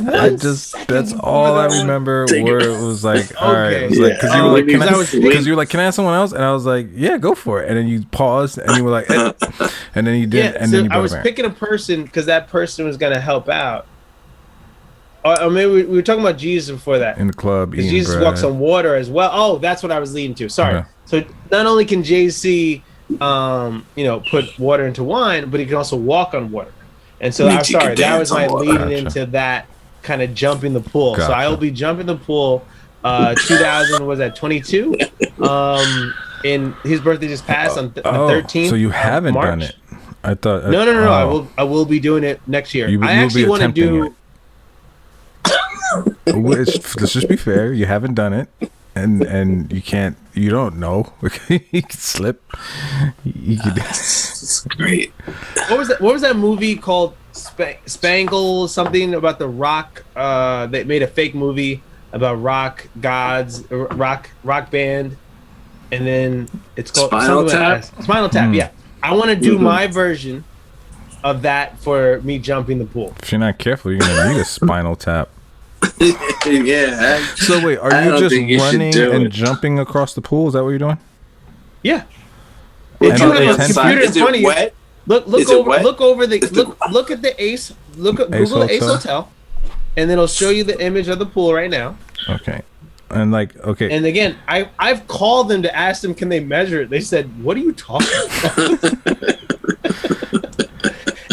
one? I just that's all I remember. Take Where it. it was like, all right, Okay. it was like because you were Yeah. like, can I, Because I was- because you were like, can I ask someone else? And I was like, yeah, go for it. And then you paused, and you were like, eh. And then you did, Yeah, and so then you I brought was up Aaron. picking a person because that person was going to help out. Or maybe we were talking about Jesus before that. in the club. Because Eating Jesus bread. walks on water as well. Oh, that's what I was leading to. Sorry. Okay. So not only can JC, put water into wine, but he can also walk on water. And so I'm Means you can sorry, that was dance my on water. leading Gotcha. into that kind of jumping the pool. So Gotcha. I will be jumping the pool. 2000 was that 22? And his birthday just passed on the 13th. So you of haven't March. done it. I thought. No. I will be doing it next year. You'll I be actually want to attempting do. Let's just be fair. You haven't done it, and you can't You don't know. You could slip. You could. It's great. What was that movie called? Spangle something about the rock. They made a fake movie about rock gods, rock band, and then it's called Spinal Tap. Spinal Tap. Yeah, I want to do my version of that for me jumping the pool. If you're not careful, you're gonna need a spinal tap. Yeah. So wait, are you just running and jumping across the pool? Is that what you're doing? Yeah. And If you have a it's computer in front of you, wet? look over look at the Ace. Google the Ace Hotel, and then it'll show you the image of the pool right now. Okay. And okay. And again, I've called them to ask them, can they measure it? They said, "What are you talking about?"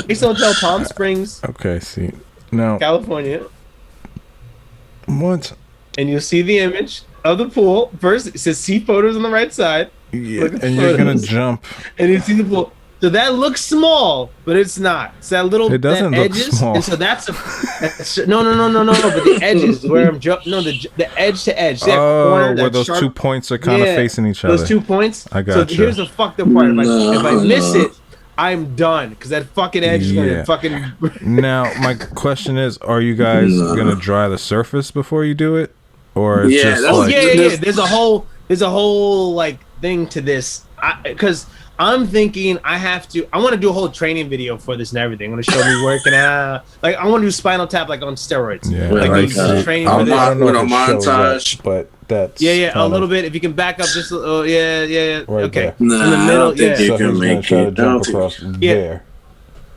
Ace Hotel, Palm Springs. Okay. See now, California. what? And you'll see the image of the pool. First, it says "see photos" on the right side. Yeah, and you're gonna jump. And you see the pool. So that looks small, but it's not. It's that little. It doesn't look edges, small. And so that's no. But the edges where I'm jumping. No, the edge to edge. That corner, where that those sharp, 2 points are kind of facing each other. Those 2 points. I gotcha. So here's the fucked up part. If I miss it, I'm done because that fucking edge is gonna fucking. Now my question is: are you guys gonna dry the surface before you do it, or it's just like? Yeah. There's a whole like thing to this because. I'm thinking I want to do a whole training video for this and everything. I'm going to show me working out. Like, I want to do Spinal Tap, like, on steroids. Yeah. Like, training for this. I don't know if it montage. That, but that's... Yeah, a little bit. If you can back up just... yeah. Right okay. there. Nah, in the middle, I don't think you can make it. Jump across there.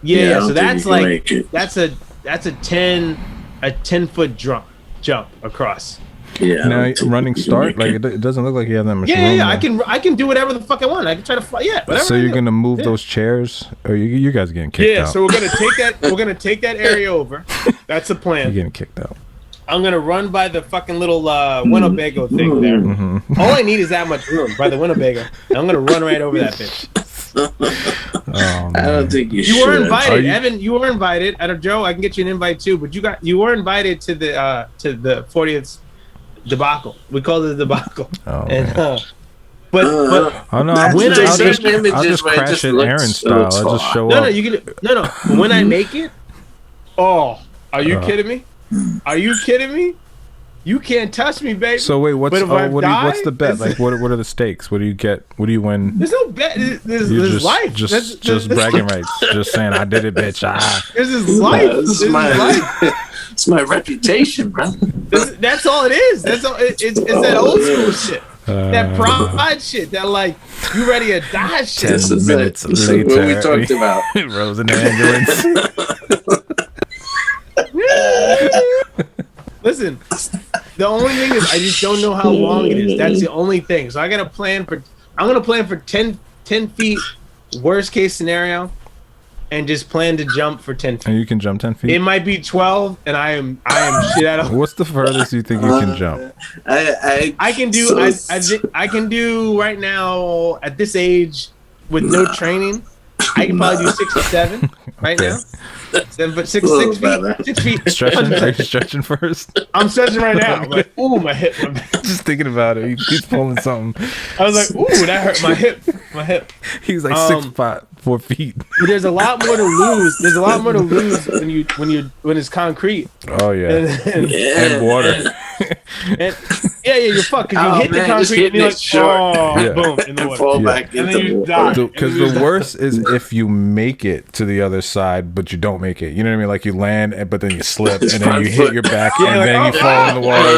Yeah, so that's like... That's a 10-foot jump across. Yeah. Now running start, like it doesn't look like you have that much room. Yeah. I can do whatever the fuck I want. I can try to fly. Yeah. Whatever. So you're gonna move those chairs, or you guys are getting kicked out? Yeah. So we're gonna take that. We're gonna take that area over. That's the plan. You're getting kicked out. I'm gonna run by the fucking little Winnebago thing there. Mm-hmm. All I need is that much room by the Winnebago. And I'm gonna run right over that bitch. Oh, I don't think you should. You were invited, Evan. You were invited. Joe, I can get you an invite too. But you were invited to the 40th debacle. We called it a debacle. Oh, and but oh no, I'll just crash it Aaron style. I'll just show up. No. When I make it, are you kidding me? Are you kidding me? You can't touch me, baby. So wait, what's the bet? Like, what are the stakes? What do you get? What do you win? There's no bet. There's life. Just bragging rights. Just saying, I did it, bitch. This is life. This is my it's my reputation, bro. That's all it is. That's all. It's that old school shit. That pride shit. That like you ready to die shit. 10 minutes later, what we talked about. Rose in the ambulance. Listen, the only thing is I just don't know how long it is. That's the only thing. So I'm gonna plan for 10 feet, worst case scenario, and just plan to jump for 10 feet. And you can jump 10 feet? It might be 12, and I am shit out of. What's the furthest you think you can jump? I can do right now at this age with no training. I can probably do 6 or 7 right now. 7 foot 6 feet. Stretching? Are you stretching first? I'm stretching right now. I'm like, ooh, my hip. Just thinking about it. He's pulling something. I was like, ooh, that hurt my hip. He's like 4 feet. But there's a lot more to lose. There's a lot more to lose when it's concrete. Oh yeah. And water. And you're fucked because you hit the concrete and you're like, boom, in the water. Fall back and then you die. Because the worst is if you make it to the other side, but you don't make it. You know what I mean? Like you land, but then you slip, and then you hit your back, and then you fall in the water.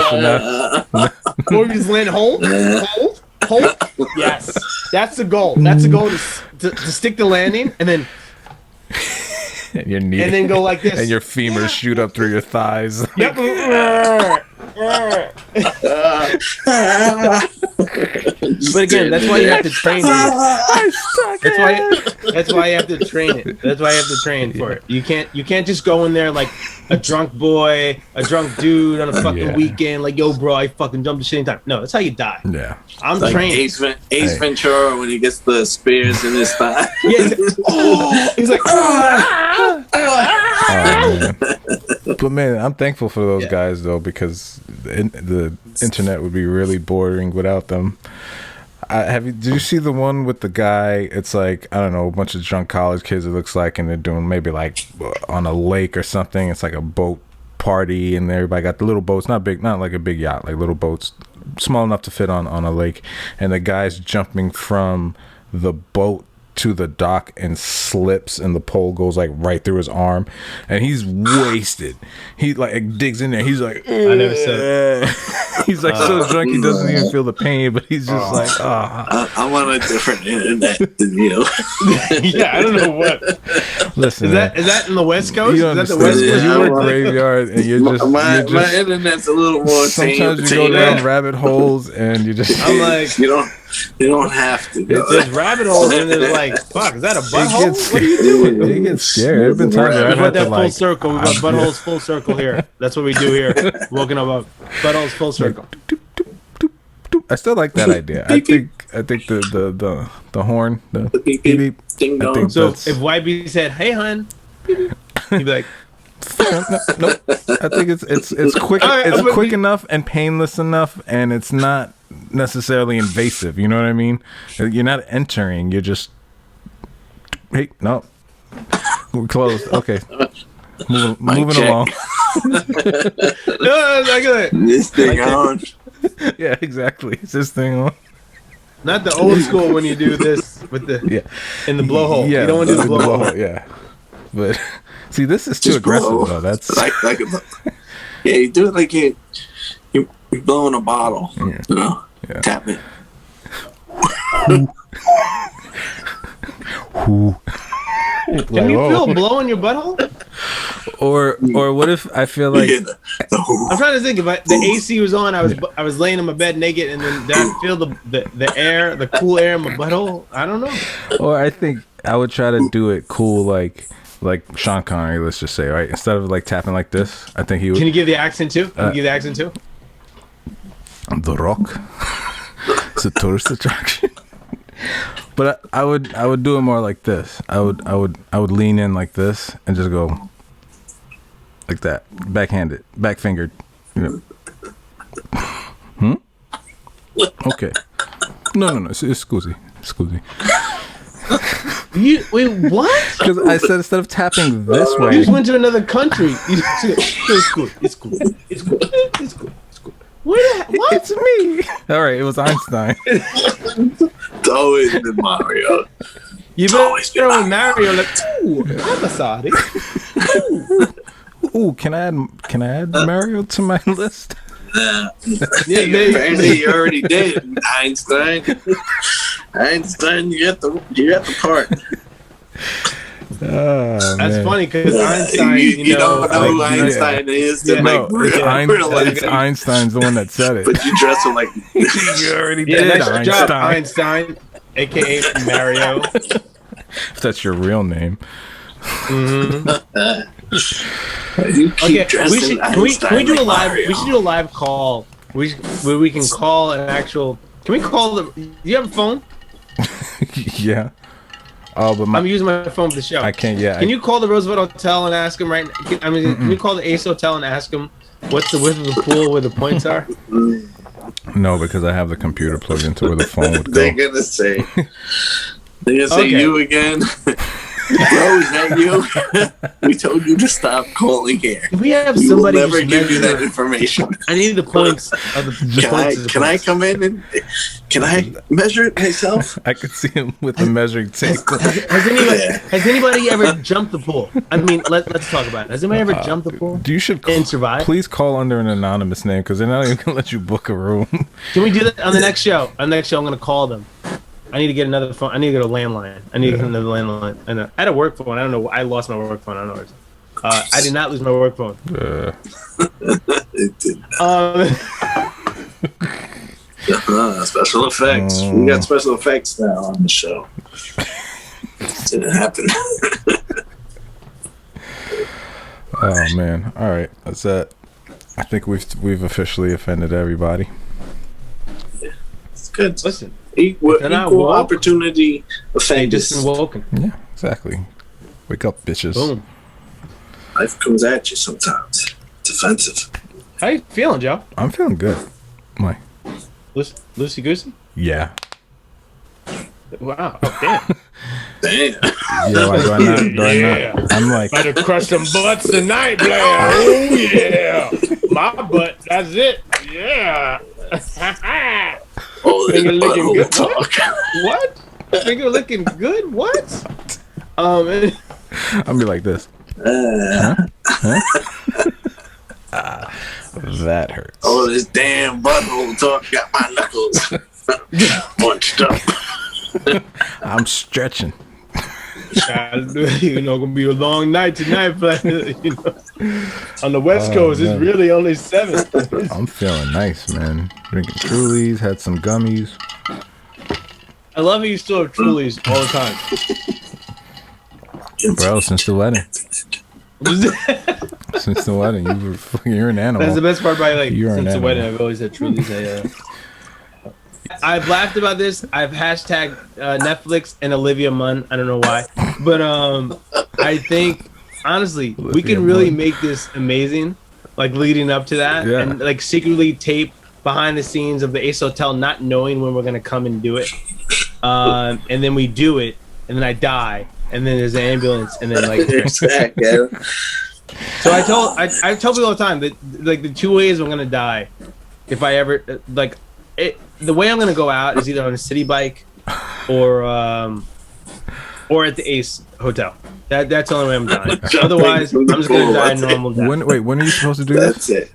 Or you just land hold. Yes, that's the goal. That's the goal to stick the landing, and then. And your knee, and then go like this, and your femurs shoot up through your thighs. Yep. But again, that's why you have to train it. That's why you have to train it. That's why you have to train for it. You can't just go in there like a drunk boy, a drunk dude on a fucking weekend, like, yo, bro, I fucking jumped the shit anytime. No, that's how you die. Yeah. I'm like trained. Ace Ventura when he gets the spears in his thigh. He's like, man. But man, I'm thankful for those guys though, because the internet would be really boring without them. Did you see the one with the guy? It's like, I don't know, a bunch of drunk college kids, it looks like, and they're doing maybe like on a lake or something. It's like a boat party, and everybody got the little boats, not big, not like a big yacht, like little boats, small enough to fit on a lake. And the guy's jumping from the boat to the dock and slips, and the pole goes like right through his arm, and he's wasted. He like digs in there. He's like, I never said. he's like so drunk he doesn't even feel the pain, but he's just like, I'm on a different internet than you. Yeah, I don't know what. Listen, Is that in the West Coast? you Is that understand? the West Coast? You work graveyard, and you're just my you're just, internet's a little more sometimes you go down rabbit holes, and you just I'm like, you don't have to go. there's rabbit holes, and there's like, fuck, is that a butthole? gets- What are you doing? you get scared. There've been times where We I've got had to that full like, circle. We got buttholes full circle here. That's what we do here. Woken up buttholes full circle. I still like that idea. I think the horn, the beep, beep beep. Ding I dong. think So that's if YB said, "Hey, hun," he'd be like, nope. I think it's quick. All right, It's but quick enough and painless enough, and it's not necessarily invasive. You know what I mean? You're not entering. You're just hey, no, we're closed. Okay, moving check. along. "No, like that." This thing on. Yeah, exactly. Is this thing on? Not the old school when you do this with the in the blowhole. Yeah, You don't want to do the blowhole. Yeah, but see, this is too Just aggressive blow. though. That's like yeah, you do it like you're blowing a bottle. Yeah. You know? Yeah. Tap it. who. Can you feel blow in your butthole? Or what if I feel like Yeah, the I'm trying to think. If the AC was on, I was laying in my bed naked, and then did I feel the air, the cool air in my butthole? I don't know. Or I think I would try to do it cool, like Sean Connery. Let's just say, right, instead of like tapping like this, I think he would. Can you give the accent too? Can you give the accent too? The Rock. It's a tourist attraction. But I would do it more like this. I would lean in like this and just go like that, backhanded, back fingered. You know. Okay. No. Scusi. You wait, what? Because I said instead of tapping this You way, just went to another country. It's cool. It's cool. It's cool. It's cool. It's cool. What? it's me. All right, it was Einstein. It's always been Mario. You always better been throw Mario like, ooh, I'm a Saudi. Ooh, can I add Mario to my list? Yeah, Yeah, apparently you already did, Einstein. Einstein, you got the part. Oh, That's man. funny because Einstein, you don't know who like, Einstein is. Then, No, like, it's Einstein's the one that said it. But you dress him like You already yeah, did, nice job, Einstein. Einstein, aka Mario. If that's your real name. you keep Okay, dressing can we Einstein do a like live? Mario. We should do a live call. Where we can call an actual. Can we call the? Do you have a phone? Yeah. Oh, but I'm using my phone for the show. I can't. Yeah. Can you call the Roosevelt Hotel and ask them right? Can you call the Ace Hotel and ask them what's the width of the pool where the points are? No, because I have the computer plugged into where the phone would They're go. gonna say Okay. you again. Bro, is that you? We told you to stop calling here. If we have We will somebody never just give you that measure- information. I need the points of the points of the Can I points. come in and can I measure it myself? I could see him with the measuring tape. Has anybody ever jumped the pool? I mean, let's talk about it. Has anybody ever jumped the pool You should and survived? please call under an anonymous name because they're not even gonna let you book a room. Can we do that on the next show? On the next show, I'm gonna call them. I need to get another phone. I need to get a landline. I need to get another landline. And I had a work phone. I don't know. I lost my work phone. I don't know. Where it's- I did not lose my work phone. It did. Special effects. We got special effects now on the show. Didn't happen. Oh man! All right, that's that. I think we've officially offended everybody. It's good. Listen, Equal They're not woke. opportunity they offenders. just been woken. Yeah, exactly. Wake up, bitches. Boom. Life comes at you sometimes. It's offensive. How you feeling, Joe? I'm feeling good. Why? Loosey goosey? Yeah. Wow. Oh, damn. Damn. Yeah, why do I not? Do I not? I'm like, About to crush some butts tonight, Blair. Oh, yeah. My butt. That's it. Yeah. Oh, Finger licking butthole good. talk. What? Finger licking good? What? I'll be like this. That hurts. Oh, this damn butthole talk got my knuckles bunched up. I'm stretching. You know, gonna be a long night tonight, but you know, on the West Coast, man. it's really only 7. I'm feeling nice, man. Drinking Trulies, had some gummies. I love how you still have Trulies all the time. Bro, since the wedding. Since the wedding, you're an animal. That's the best part about like You're an since the animal. wedding. I've always had Trulies. I've laughed about this. I've hashtagged Netflix and Olivia Munn. I don't know why, but I think honestly we Olivia can really Munn. make this amazing. Like leading up to that, Yeah. and like secretly tape behind the scenes of the Ace Hotel, not knowing when we're gonna come and do it, and then we do it, and then I die, and then there's an ambulance, and then like. Exactly. So I told people all the time that like the 2 ways I'm gonna die, if I ever like it. The way I'm gonna go out is either on a city bike, or at the Ace Hotel. That's the only way I'm dying. Otherwise, I'm just gonna die a normal death. When are you supposed to do this? That's it.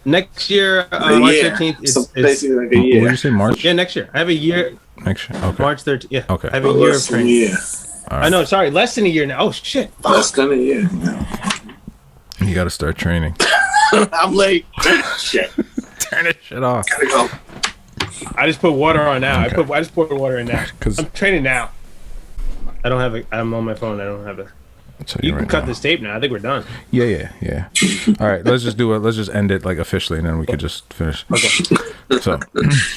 Next year, A March year. 15th. So Is basically like a What did year. you say, March? yeah, next year. I have a year. Next year. Okay. March 13th. Yeah. Okay. I have a year of Less than a training. year. I know. Sorry, less than a year now. Oh shit. Less than a year. You got to start training. I'm late. Shit. Turn this shit off. Gotta go. I just put water on now. Okay. I just poured water in now. 'Cause- I'm training now. I don't have a. I'm on my phone. I don't have a. I'll tell You can right cut now. this tape now. I think we're done. Yeah. All right, let's just do it. Let's just end it like officially, and then we could just finish. Okay. So,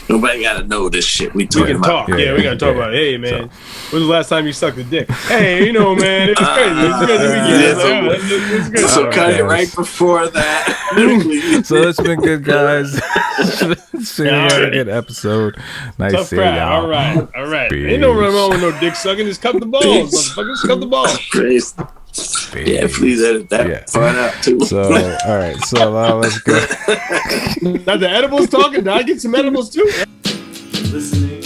Nobody gotta know this shit we We talking can about. talk. Yeah, Yeah, we gotta talk yeah. about it. Hey, man. When's the last time you sucked a dick? Hey, you know, man. It was crazy. It's good. Yeah, It's good. So All cut right, it guys. right before that. so it's been good, guys. See you All on a right. good episode. Nice Tough seeing crowd. y'all. All right. Ain't no wrong with no dick sucking. Just cut the balls, motherfucker. Just cut the balls. Please. Yeah, please edit that Yeah. part out too. So, all right. So let's go. Now the edibles talking. Now I get some edibles too. Listening